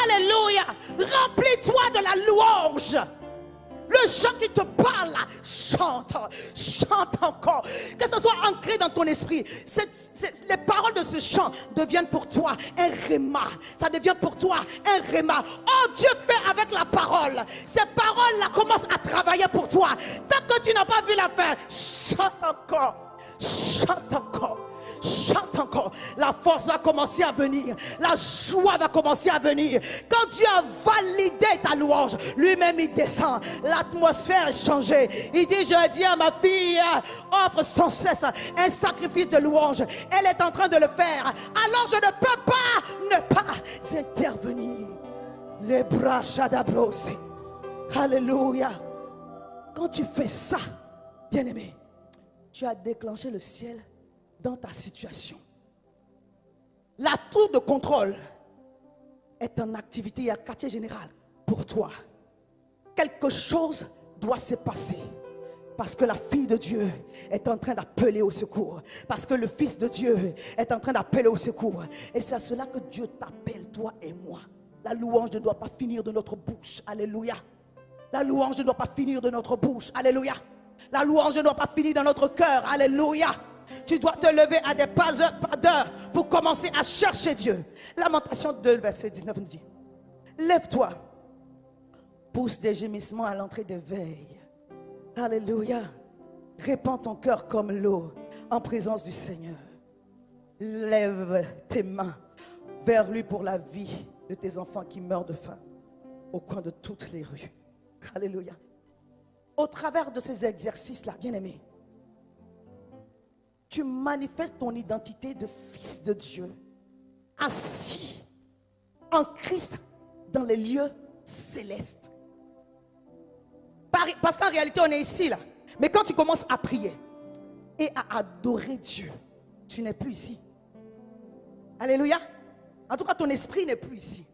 Alléluia. Remplis-toi de la louange. Le chant qui te parle, chante, chante encore. Que ce soit ancré dans ton esprit. Les paroles de ce chant deviennent pour toi un rhéma. Ça devient pour toi un rhéma. Oh, Dieu fait avec la parole. Ces paroles-là commencent à travailler pour toi. Tant que tu n'as pas vu la fin, chante encore. Chante encore. Chante encore. La force va commencer à venir. La joie va commencer à venir. Quand Dieu a validé ta louange, lui-même il descend. L'atmosphère est changée. Il dit, je dis à ma fille, offre sans cesse un sacrifice de louange. Elle est en train de le faire. Alors je ne peux pas intervenir. Les bras chadabrosés. Alléluia. Quand tu fais ça, bien-aimé, tu as déclenché le ciel dans ta situation. La tour de contrôle est en activité à quartier général pour toi. Quelque chose doit se passer. Parce que la fille de Dieu est en train d'appeler au secours. Parce que le fils de Dieu est en train d'appeler au secours. Et c'est à cela que Dieu t'appelle, toi et moi. La louange ne doit pas finir de notre bouche. Alléluia. La louange ne doit pas finir de notre bouche. Alléluia. La louange ne doit pas finir dans notre cœur. Alléluia. Tu dois te lever à des pas d'heure pour commencer à chercher Dieu. Lamentation 2, verset 19 nous dit, lève-toi, pousse des gémissements à l'entrée des veilles. Alléluia. Répands ton cœur comme l'eau en présence du Seigneur. Lève tes mains vers lui pour la vie de tes enfants qui meurent de faim au coin de toutes les rues. Alléluia. Au travers de ces exercices-là, bien-aimés, tu manifestes ton identité de fils de Dieu, assis en Christ dans les lieux célestes. Parce qu'en réalité, on est ici, là. Mais quand tu commences à prier et à adorer Dieu, tu n'es plus ici. Alléluia. En tout cas, ton esprit n'est plus ici.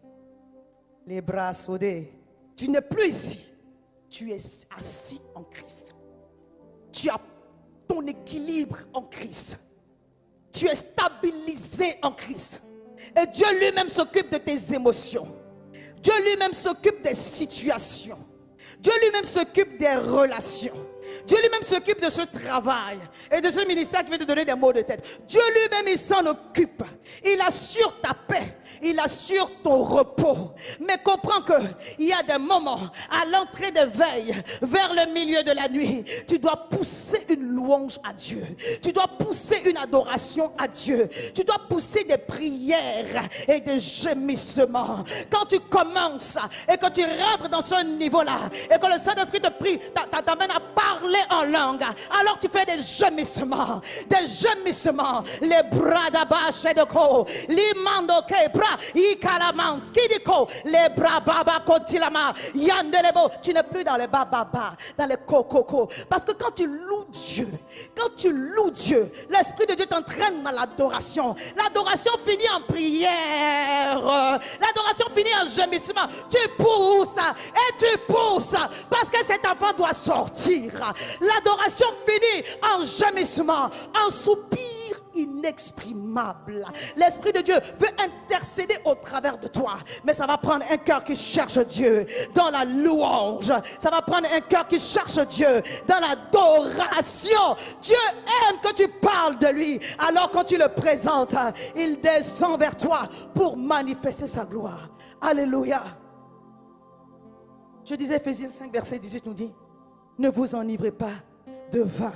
Les bras soudés. Tu n'es plus ici. Tu es assis en Christ. Tu as ton équilibre en Christ. Tu es stabilisé en Christ. Et Dieu lui-même s'occupe de tes émotions. Dieu lui-même s'occupe des situations. Dieu lui-même s'occupe des relations. Dieu lui-même s'occupe de ce travail et de ce ministère qui veut te donner des maux de tête. Dieu lui-même, il s'en occupe. Il assure ta paix. Il assure ton repos. Mais comprends qu'il y a des moments à l'entrée des veilles, vers le milieu de la nuit, tu dois pousser une louange à Dieu. Tu dois pousser une adoration à Dieu. Tu dois pousser des prières et des gémissements. Quand tu commences et que tu rentres dans ce niveau-là et que le Saint-Esprit te prie, t'amène à parler en langue, alors tu fais des gémissements. Des gémissements. Les bras d'Abba, Shedoko, l'imando kebra. Les bras baba kontilama yandelebo. Tu n'es plus dans les bababa, dans les kokoko. Parce que quand tu loues Dieu, l'Esprit de Dieu t'entraîne dans l'adoration. L'adoration finit en prière. L'adoration finit en gémissement. Tu pousses et tu pousses parce que cet enfant doit sortir. L'adoration finit en gémissement, en soupir inexprimable. L'Esprit de Dieu veut intercéder au travers de toi. Mais ça va prendre un cœur qui cherche Dieu dans la louange. Ça va prendre un cœur qui cherche Dieu dans l'adoration. Dieu aime que tu parles de lui. Alors quand tu le présentes, il descend vers toi pour manifester sa gloire. Alléluia. Je disais, Éphésiens 5, verset 18 nous dit, ne vous enivrez pas de vin,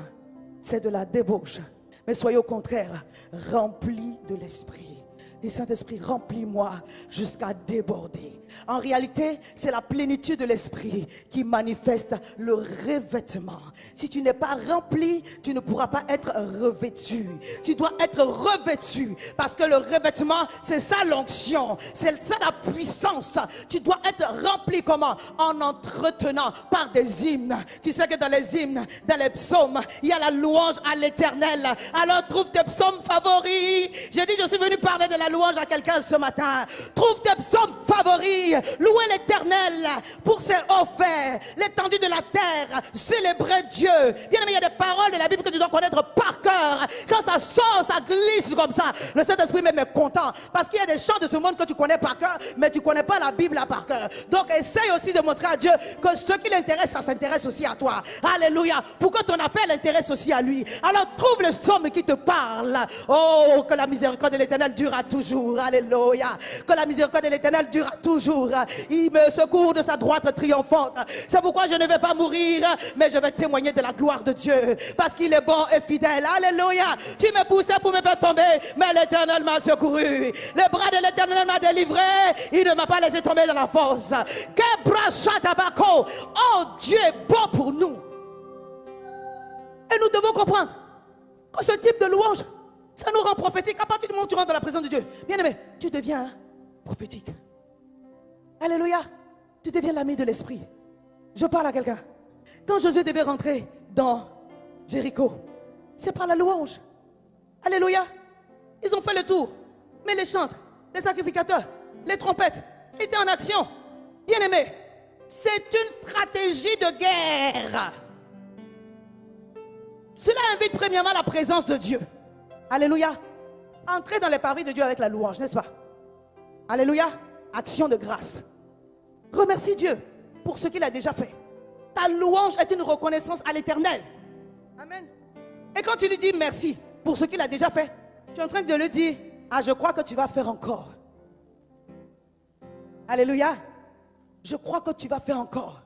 c'est de la débauche, mais soyez au contraire remplis de l'Esprit. Dis, Saint-Esprit, remplis-moi jusqu'à déborder. En réalité, c'est la plénitude de l'Esprit qui manifeste le revêtement. Si tu n'es pas rempli, tu ne pourras pas être revêtu. Tu dois être revêtu parce que le revêtement, c'est ça l'onction, c'est ça la puissance. Tu dois être rempli comment? En entretenant par des hymnes. Tu sais que dans les hymnes, dans les psaumes, il y a la louange à l'Éternel. Alors trouve tes psaumes favoris. J'ai dit, je suis venu parler de la louange à quelqu'un ce matin. Trouve tes psaumes favoris. Louez l'Éternel pour ses hauts faits, l'étendue de la terre, célébrer Dieu. Bien aimé, il y a des paroles de la Bible que tu dois connaître par cœur. Quand ça sort, ça glisse comme ça. Le Saint-Esprit même est content parce qu'il y a des chants de ce monde que tu connais par cœur, mais tu ne connais pas la Bible là par cœur. Donc essaye aussi de montrer à Dieu que ce qui l'intéresse, ça s'intéresse aussi à toi. Alléluia. Pour que ton affaire l'intéresse aussi à lui. Alors trouve le psaume qui te parle. Oh, que la miséricorde de l'Éternel durera toujours. Alléluia. Que la miséricorde de l'Éternel durera toujours. Il me secourt de sa droite triomphante. C'est pourquoi je ne vais pas mourir, mais je vais témoigner de la gloire de Dieu, parce qu'il est bon et fidèle. Alléluia. Tu me poussais pour me faire tomber, mais l'Éternel m'a secouru. Le bras de l'Éternel m'a délivré. Il ne m'a pas laissé tomber dans la fosse. Oh, Dieu est bon pour nous. Et nous devons comprendre que ce type de louange, ça nous rend prophétique. À partir du moment où tu rentres dans la présence de Dieu, bien aimé, tu deviens prophétique. Alléluia. Tu deviens l'ami de l'Esprit. Je parle à quelqu'un. Quand Josué devait rentrer dans Jéricho, c'est par la louange. Alléluia. Ils ont fait le tour. Mais les chantres, les sacrificateurs, les trompettes étaient en action. Bien aimé, c'est une stratégie de guerre. Cela invite premièrement la présence de Dieu. Alléluia. Entrez dans les parvis de Dieu avec la louange, n'est-ce pas? Alléluia. Action de grâce. Remercie Dieu pour ce qu'il a déjà fait. Ta louange est une reconnaissance à l'Éternel. Amen. Et quand tu lui dis merci pour ce qu'il a déjà fait, tu es en train de lui dire, ah, je crois que tu vas faire encore. Alléluia. Je crois que tu vas faire encore.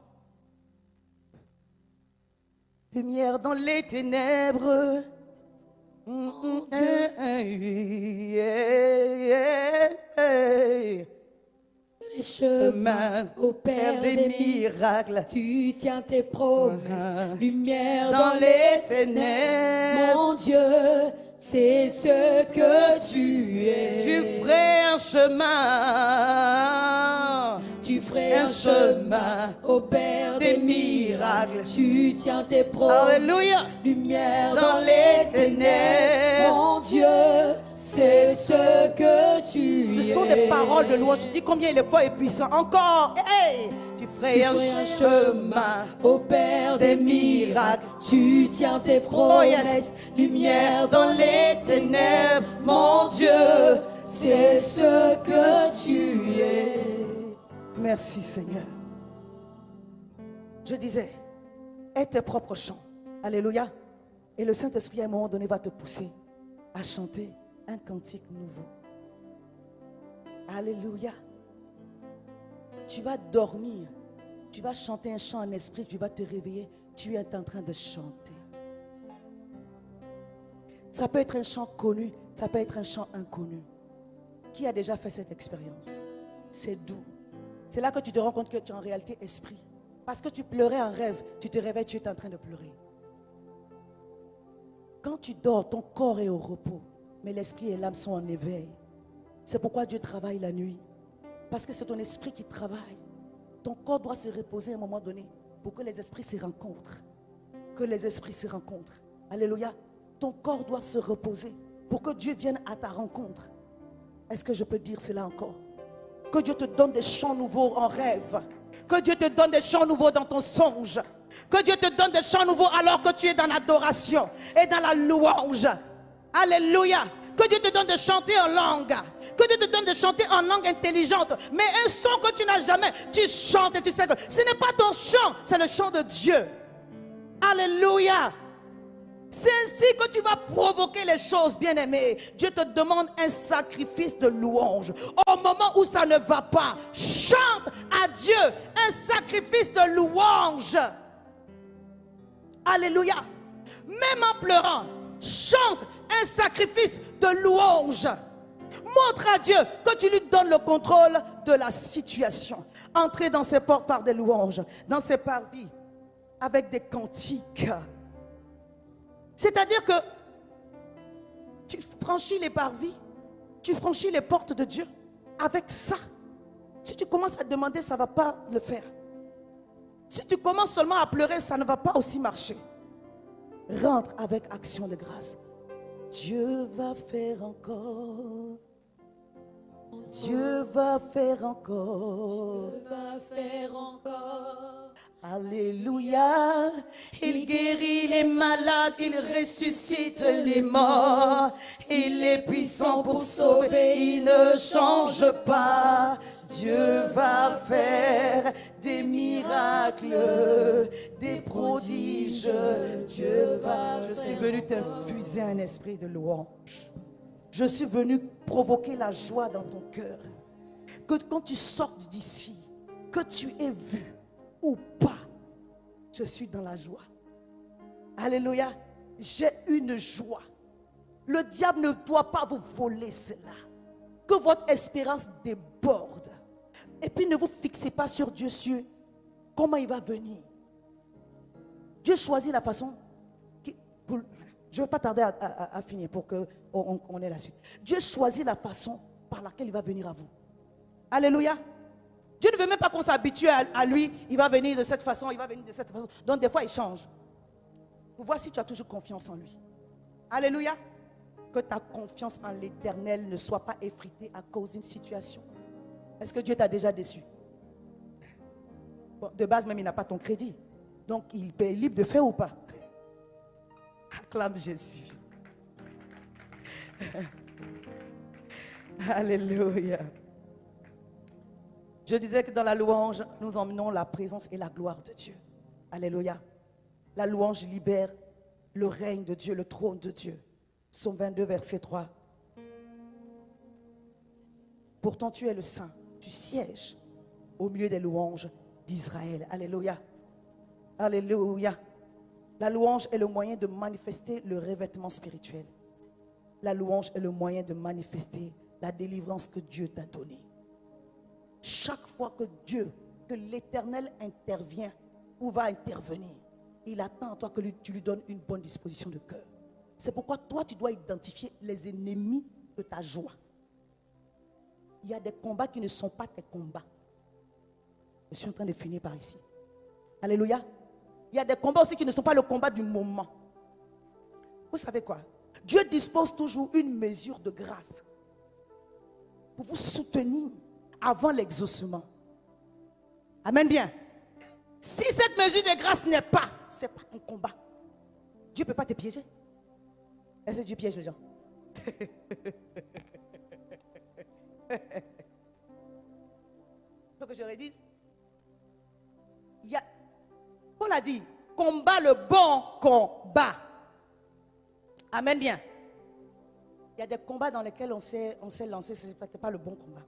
Lumière dans les ténèbres. Les chemins au Père des miracles, tu tiens tes promesses. Lumière dans les ténèbres, mon Dieu, c'est ce que tu es. Tu ferais un chemin. Tu ferais un chemin au Père des miracles. Tu tiens tes promesses. Alléluia. Lumière dans les ténèbres, mon Dieu, c'est ce que tu es. Ce sont des paroles de louange. Je dis combien il est fort et puissant. Encore. Hey. Tu ferais un chemin au Père des miracles. Tu tiens tes promesses. Oh, yes. Lumière dans les ténèbres, mon Dieu, c'est ce que tu es. Merci Seigneur. Je disais, aie tes propres chants. Alléluia. Et le Saint-Esprit à un moment donné va te pousser à chanter un cantique nouveau. Alléluia. Tu vas dormir. Tu vas chanter un chant en esprit. Tu vas te réveiller. Tu es en train de chanter. Ça peut être un chant connu. Ça peut être un chant inconnu. Qui a déjà fait cette expérience? C'est doux. C'est là que tu te rends compte que tu es en réalité esprit. Parce que tu pleurais en rêve, tu te réveilles, tu es en train de pleurer. Quand tu dors, ton corps est au repos, mais l'esprit et l'âme sont en éveil. C'est pourquoi Dieu travaille la nuit. Parce que c'est ton esprit qui travaille. Ton corps doit se reposer à un moment donné pour que les esprits se rencontrent. Que les esprits se rencontrent. Alléluia. Ton corps doit se reposer pour que Dieu vienne à ta rencontre. Est-ce que je peux dire cela encore? Que Dieu te donne des chants nouveaux en rêve. Que Dieu te donne des chants nouveaux dans ton songe. Que Dieu te donne des chants nouveaux alors que tu es dans l'adoration et dans la louange. Alléluia. Que Dieu te donne de chanter en langue. Que Dieu te donne de chanter en langue intelligente. Mais un son que tu n'as jamais, tu chantes et tu sais que ce n'est pas ton chant, c'est le chant de Dieu. Alléluia. C'est ainsi que tu vas provoquer les choses, bien-aimés. Dieu te demande un sacrifice de louange. Au moment où ça ne va pas, chante à Dieu un sacrifice de louange. Alléluia. Même en pleurant, chante un sacrifice de louange. Montre à Dieu que tu lui donnes le contrôle de la situation. Entrez dans ses portes par des louanges, dans ses parvis avec des cantiques. C'est-à-dire que tu franchis les parvis, tu franchis les portes de Dieu avec ça. Si tu commences à demander, ça ne va pas le faire. Si tu commences seulement à pleurer, ça ne va pas aussi marcher. Rentre avec action de grâce. Dieu va faire encore. Dieu va faire encore. Dieu va faire encore. Alléluia. Il guérit les malades, il ressuscite les morts. Il est puissant pour sauver, il ne change pas. Dieu va faire des miracles, des prodiges. Dieu va. Je suis venu t'infuser un esprit de louange. Je suis venu provoquer la joie dans ton cœur. Que quand tu sortes d'ici, que tu aies vu ou pas, je suis dans la joie. Alléluia. J'ai une joie. Le diable ne doit pas vous voler cela. Que votre espérance déborde. Et puis ne vous fixez pas sur Dieu, sur comment il va venir. Dieu choisit la façon. Je ne vais pas tarder à finir pour qu'on ait la suite. Dieu choisit la façon par laquelle il va venir à vous. Alléluia. Dieu ne veut même pas qu'on s'habitue à lui. Il va venir de cette façon, il va venir de cette façon. Donc des fois il change. Pour voir si tu as toujours confiance en lui. Alléluia. Que ta confiance en l'Éternel ne soit pas effritée à cause d'une situation. Est-ce que Dieu t'a déjà déçu? Bon, de base même il n'a pas ton crédit. Donc il est libre de faire ou pas? Acclame Jésus. Alléluia. Je disais que dans la louange, nous emmenons la présence et la gloire de Dieu. Alléluia. La louange libère le règne de Dieu, le trône de Dieu. Psaume 22, verset 3. Pourtant tu es le Saint, tu sièges au milieu des louanges d'Israël. Alléluia. Alléluia. La louange est le moyen de manifester le revêtement spirituel. La louange est le moyen de manifester la délivrance que Dieu t'a donnée. Chaque fois que Dieu, que l'Éternel intervient ou va intervenir, il attend à toi que tu lui donnes une bonne disposition de cœur. C'est pourquoi toi, tu dois identifier les ennemis de ta joie. Il y a des combats qui ne sont pas tes combats. Je suis en train de finir par ici. Alléluia. Il y a des combats aussi qui ne sont pas le combat du moment. Vous savez quoi? Dieu dispose toujours une mesure de grâce pour vous soutenir avant l'exaucement. Amen bien. Si cette mesure de grâce n'est pas, ce n'est pas ton combat. Dieu ne peut pas te piéger. Est-ce que Dieu piège les gens? Il faut que je redise. Paul a dit, combat le bon combat. Amen bien. Il y a des combats dans lesquels on s'est lancé, ce n'était pas le bon combat.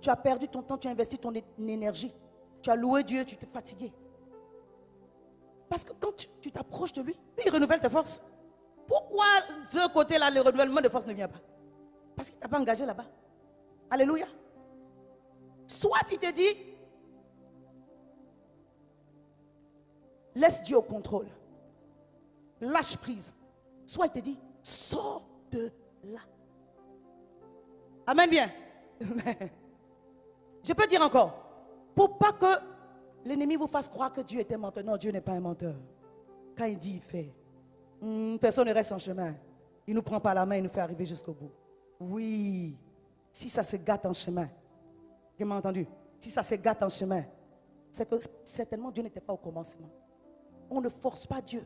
Tu as perdu ton temps, tu as investi ton énergie. Tu as loué Dieu, tu t'es fatigué. Parce que quand tu t'approches de lui, il renouvelle tes forces. Pourquoi de ce côté-là, le renouvellement de force ne vient pas? Parce qu'il ne t'a pas engagé là-bas. Alléluia. Soit il te dit, laisse Dieu au contrôle. Lâche prise. Soit il te dit, sors de là. Amen bien. Je peux dire encore, pour pas que l'ennemi vous fasse croire que Dieu est un menteur. Non, Dieu n'est pas un menteur. Quand il dit, il fait. Personne ne reste en chemin. Il ne nous prend par la main, il nous fait arriver jusqu'au bout. Oui, si ça se gâte en chemin, vous m'avez entendu? Si ça se gâte en chemin, c'est que certainement Dieu n'était pas au commencement. On ne force pas Dieu.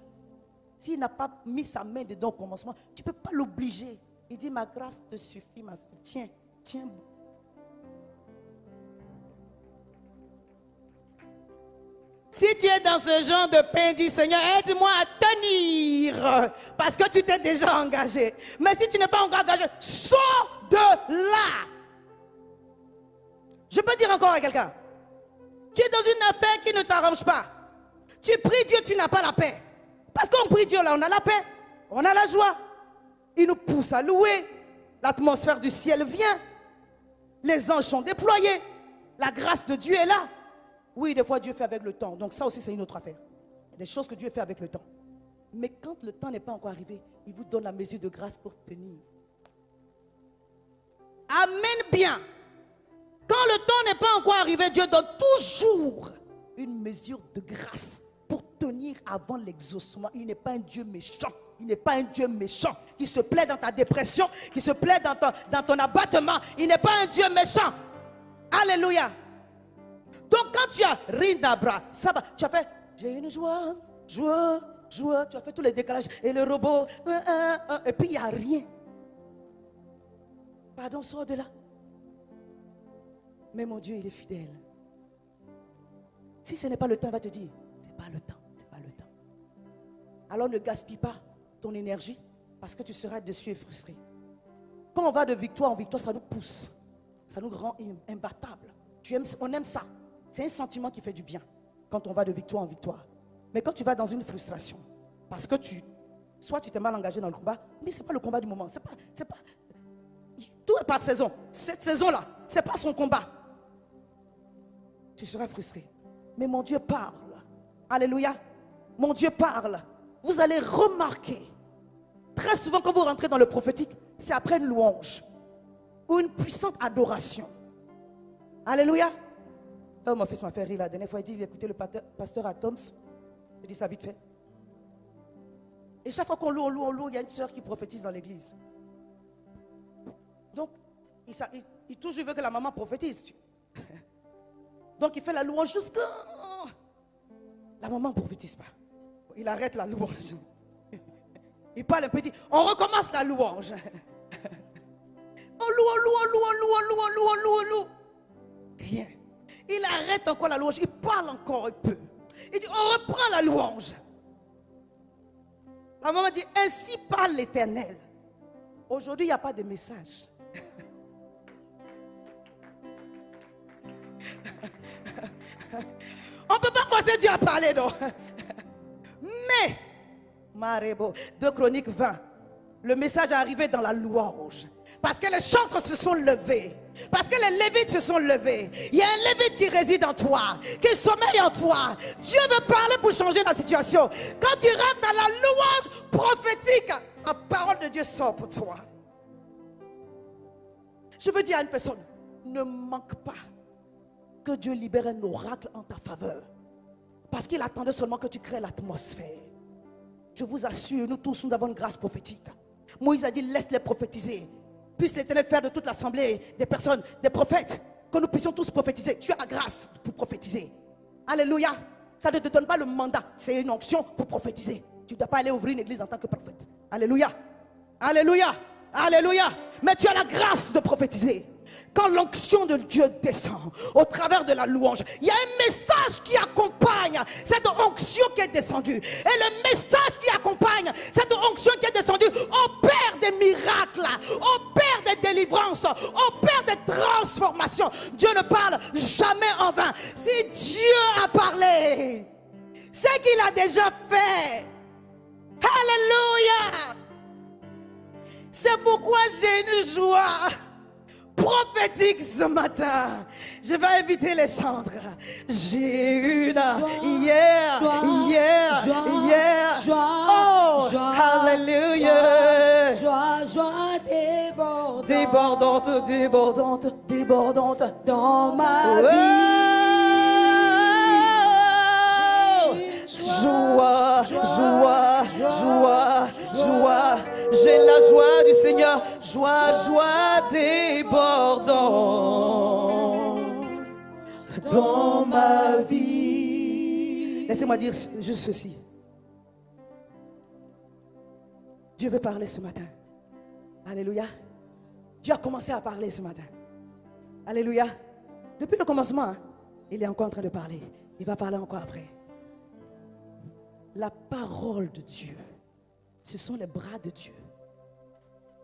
S'il n'a pas mis sa main dedans au commencement, tu ne peux pas l'obliger. Il dit, ma grâce te suffit, ma fille. Tiens, tiens. Si tu es dans ce genre de pain, dis Seigneur, aide-moi à tenir. Parce que tu t'es déjà engagé. Mais si tu n'es pas engagé, sors de là. Je peux dire encore à quelqu'un, tu es dans une affaire qui ne t'arrange pas. Tu pries Dieu, tu n'as pas la paix. Parce qu'on prie Dieu, là, on a la paix. On a la joie. Il nous pousse à louer. L'atmosphère du ciel vient. Les anges sont déployés. La grâce de Dieu est là. Oui, des fois, Dieu fait avec le temps. Donc ça aussi, c'est une autre affaire. Il y a des choses que Dieu fait avec le temps. Mais quand le temps n'est pas encore arrivé, il vous donne la mesure de grâce pour tenir. Amen bien. Quand le temps n'est pas encore arrivé, Dieu donne toujours une mesure de grâce pour tenir avant l'exaucement. Il n'est pas un Dieu méchant. Il n'est pas un Dieu méchant qui se plaît dans ta dépression, qui se plaît dans ton abattement. Il n'est pas un Dieu méchant. Alléluia. Donc quand tu as Rindabra, ça va, tu as fait, j'ai une joie, joie, joie. Tu as fait tous les décalages et le robot, et puis il n'y a rien. Pardon, sors de là. Mais mon Dieu, il est fidèle. Si ce n'est pas le temps, il va te dire, c'est pas le temps, c'est pas le temps. Alors ne gaspille pas ton énergie parce que tu seras déçu et frustré. Quand on va de victoire en victoire, ça nous pousse. Ça nous rend imbattables. On aime ça. C'est un sentiment qui fait du bien quand on va de victoire en victoire. Mais quand tu vas dans une frustration, parce que soit tu t'es mal engagé dans le combat, mais ce n'est pas le combat du moment. Tout est par saison. Cette saison-là, ce n'est pas son combat. Tu seras frustré. Mais mon Dieu parle. Alléluia. Mon Dieu parle. Vous allez remarquer, très souvent quand vous rentrez dans le prophétique, c'est après une louange ou une puissante adoration. Alléluia. Oh, mon fils m'a fait rire la dernière fois. Il dit, il écoutait le pasteur à Toms. Je dis ça vite fait. Et chaque fois qu'on loue, il y a une soeur qui prophétise dans l'église. Donc, il toujours veut que la maman prophétise. Donc, il fait la louange jusqu'à... La maman ne prophétise pas. Il arrête la louange. Il parle un peu, il dit, on recommence la louange. On loue. Rien. Il arrête encore la louange. Il parle encore un peu. Il dit, on reprend la louange. La maman dit, ainsi parle l'Éternel. Aujourd'hui, il n'y a pas de message. On ne peut pas forcer Dieu à parler, non. Mais, Marebo, 2 Chroniques 20, le message est arrivé dans la louange. Parce que les chantres se sont levés. Parce que les lévites se sont levés. Il y a un lévite qui réside en toi, qui sommeille en toi. Dieu veut parler pour changer la situation. Quand tu rentres dans la louange prophétique, la parole de Dieu sort pour toi. Je veux dire à une personne, ne manque pas que Dieu libère un oracle en ta faveur. Parce qu'il attendait seulement que tu crées l'atmosphère. Je vous assure, nous tous, nous avons une grâce prophétique. Moïse a dit, laisse-les prophétiser. Puisse l'Éternel faire de toute l'assemblée des personnes, des prophètes, que nous puissions tous prophétiser. Tu as la grâce pour prophétiser. Alléluia. Ça ne te donne pas le mandat. C'est une onction pour prophétiser. Tu ne dois pas aller ouvrir une église en tant que prophète. Alléluia. Alléluia. Alléluia. Mais tu as la grâce de prophétiser. Quand l'onction de Dieu descend au travers de la louange, il y a un message qui accompagne cette onction qui est descendue. Et le message qui accompagne cette onction qui est descendue opère des miracles, opère des délivrances, opère des transformations. Dieu ne parle jamais en vain. Si Dieu a parlé, c'est qu'il a déjà fait. Alléluia. C'est pourquoi j'ai une joie prophétique ce matin. Je vais inviter les chantres. J'ai une hallelujah. Joie débordante dans ma vie. Joie. J'ai la joie du Seigneur. Joie débordante dans ma vie. Laissez-moi dire juste ceci. Dieu veut parler ce matin. Alléluia. Dieu a commencé à parler ce matin. Alléluia. Depuis le commencement, hein, il est encore en train de parler. Il va parler encore après. La parole de Dieu, ce sont les bras de Dieu.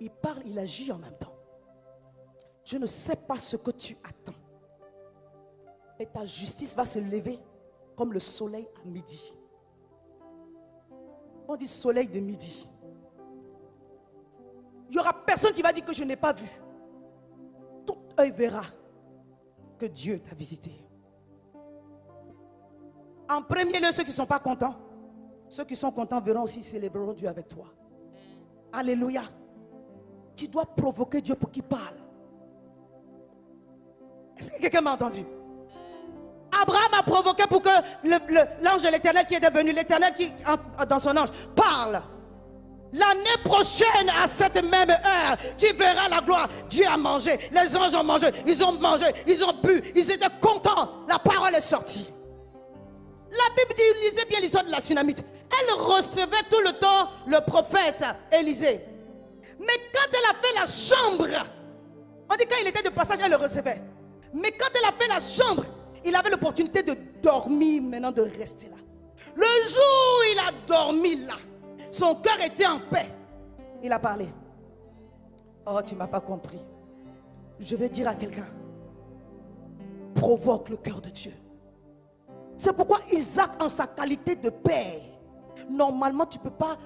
Il parle, il agit en même temps. Je ne sais pas ce que tu attends. Et ta justice va se lever comme le soleil à midi. On dit soleil de midi. Il n'y aura personne qui va dire que je n'ai pas vu. Tout œil verra que Dieu t'a visité. En premier lieu, ceux qui ne sont pas contents, ceux qui sont contents verront aussi célébreront Dieu avec toi. Alléluia. Tu dois provoquer Dieu pour qu'il parle. Est-ce que quelqu'un m'a entendu? Abraham a provoqué pour que l'ange de l'Éternel qui est devenu l'Éternel qui dans son ange parle. L'année prochaine à cette même heure, tu verras la gloire. Dieu a mangé, les anges ont mangé, ils ont bu, ils étaient contents. La parole est sortie. La Bible dit, lisez bien l'histoire de la Sunamite. Elle recevait tout le temps le prophète Élisée. Mais quand elle a fait la chambre, on dit quand il était de passage, elle le recevait. Mais quand elle a fait la chambre, il avait l'opportunité de dormir, maintenant de rester là. Le jour où il a dormi là, son cœur était en paix. Il a parlé. Oh, tu ne m'as pas compris. Je vais dire à quelqu'un, provoque le cœur de Dieu. C'est pourquoi Isaac, en sa qualité de père, normalement, tu ne peux pas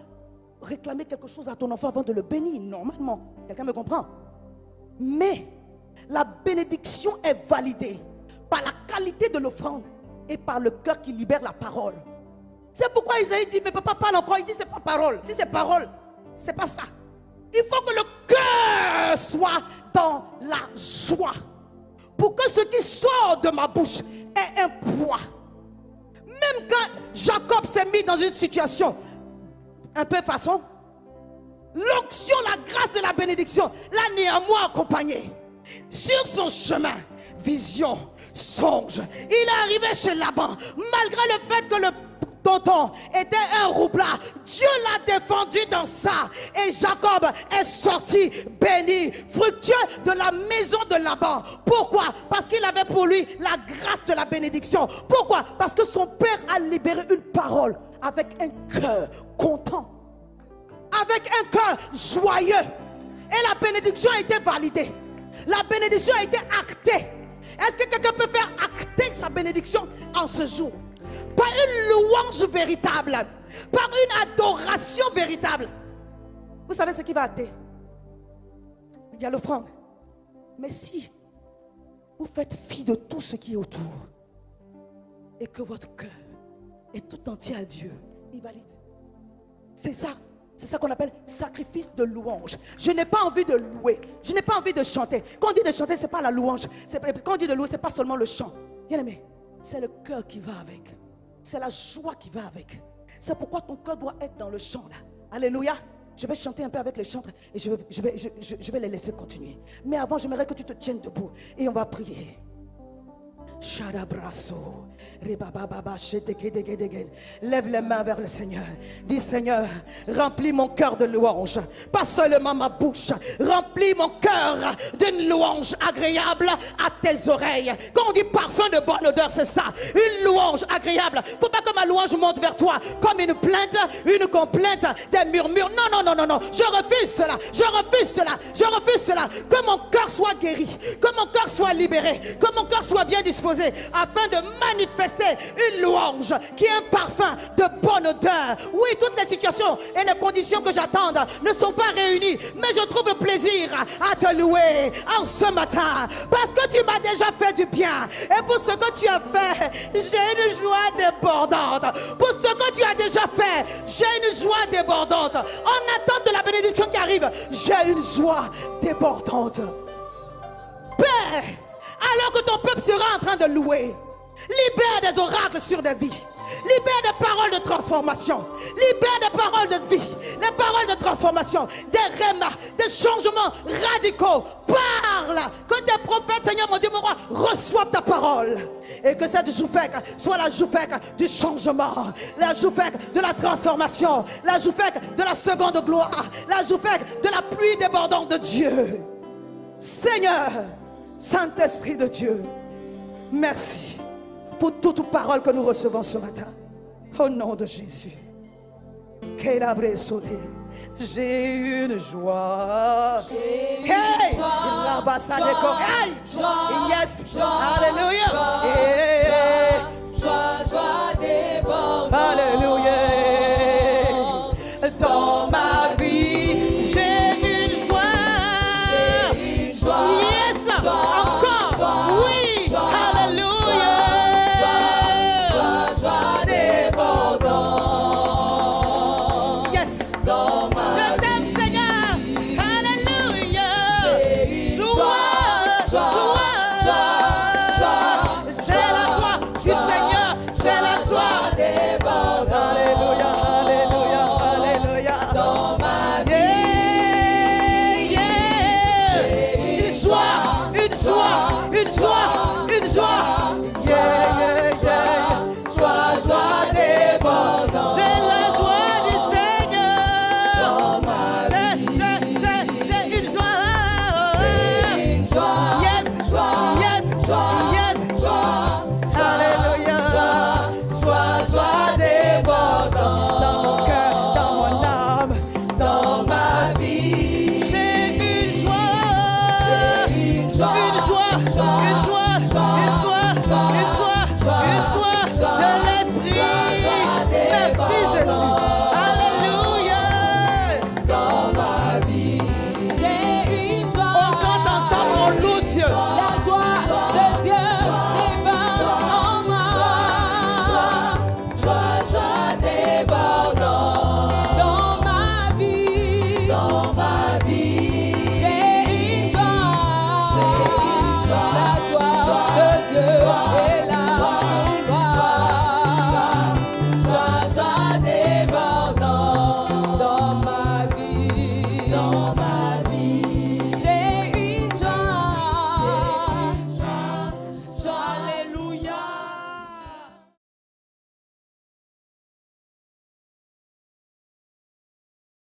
réclamer quelque chose à ton enfant avant de le bénir. Normalement, quelqu'un me comprend? Mais la bénédiction est validée par la qualité de l'offrande et par le cœur qui libère la parole. C'est pourquoi Isaïe dit, mais papa parle encore. Il dit, c'est pas parole. Si c'est parole, c'est pas ça. Il faut que le cœur soit dans la joie. Pour que ce qui sort de ma bouche ait un poids. Même quand Jacob s'est mis dans une situation un peu façon, l'onction, la grâce de la bénédiction l'a néanmoins accompagné. Sur son chemin, vision, songe, il est arrivé chez Laban. Malgré le fait que le tonton était un roublard, Dieu l'a défendu dans ça. Et Jacob est sorti béni, fructueux de la maison de Laban. Pourquoi? Parce qu'il avait pour lui la grâce de la bénédiction. Pourquoi? Parce que son père a libéré une parole avec un cœur content, avec un cœur joyeux. Et la bénédiction a été validée. La bénédiction a été actée. Est-ce que quelqu'un peut faire acter sa bénédiction en ce jour? Par une louange véritable, par une adoration véritable. Vous savez ce qui va acter? Il y a l'offrande. Mais si vous faites fi de tout ce qui est autour et que votre cœur est tout entier à Dieu, il valide. C'est ça. C'est ça qu'on appelle sacrifice de louange. Je n'ai pas envie de louer. Je n'ai pas envie de chanter. Quand on dit de chanter, ce n'est pas la louange. Quand on dit de louer, ce n'est pas seulement le chant. Bien aimé, c'est le cœur qui va avec. C'est la joie qui va avec. C'est pourquoi ton cœur doit être dans le chant là. Alléluia. Je vais chanter un peu avec les chantres et je vais les laisser continuer. Mais avant, j'aimerais que tu te tiennes debout et on va prier. Lève les mains vers le Seigneur. Dis Seigneur, remplis mon cœur de louange. Pas seulement ma bouche. Remplis mon cœur d'une louange agréable à tes oreilles. Quand on dit parfum de bonne odeur, c'est ça. Une louange agréable. Faut pas que ma louange monte vers toi comme une plainte, une complainte, des murmures. Non, non, non, non, non. Je refuse cela. Je refuse cela. Je refuse cela. Que mon cœur soit guéri. Que mon cœur soit libéré. Que mon cœur soit bien disposé. Afin de manifester une louange qui est un parfum de bonne odeur. Oui, toutes les situations et les conditions que j'attends ne sont pas réunies, mais je trouve le plaisir à te louer en ce matin parce que tu m'as déjà fait du bien et pour ce que tu as fait, j'ai une joie débordante. Pour ce que tu as déjà fait, j'ai une joie débordante. En attente de la bénédiction qui arrive, j'ai une joie débordante. Père, alors que ton peuple sera en train de louer, libère des oracles sur des vies. Libère des paroles de transformation. Libère des paroles de vie. Les paroles de transformation. Des rémas, des changements radicaux. Parle. Que tes prophètes, Seigneur mon Dieu, mon roi, reçoivent ta parole. Et que cette Joufek soit la Joufek du changement. La Joufek de la transformation. La Joufek de la seconde gloire. La Joufek de la pluie débordante de Dieu. Seigneur, Saint-Esprit de Dieu, merci pour toute parole que nous recevons ce matin. Au nom de Jésus. J'ai une joie. Hey! Yes! Alléluia! Joie débordante. Alléluia! Dans ma vie, j'ai une joie. Yes! Encore! Oui! Alléluia! Joie débordante. Yes! Dans ma Je t'aime, Seigneur! Alléluia! Joie! J'ai la joie du Seigneur! J'ai la joie! débordante. Alléluia! Alléluia! Alléluia! Dans ma vie, Une joie! Une joie! Une joie! Une joie! joie débordante. J'ai la joie du Seigneur! Dans ma J'ai une joie! une joie, Yes! Yes! Yes! joie, Alléluia! joie débordante. Dans mon cœur, dans mon âme, Dans ma vie, j'ai une joie! une joie, Une joie! Une joie! Une joie! Une joie! Une joie de l'esprit! Merci Jésus! Alléluia! dans ma vie, j'ai une joie. On chante ensemble, on loue Dieu! La joie de Dieu déborde en moi. Joie débordante dans ma vie. Dans ma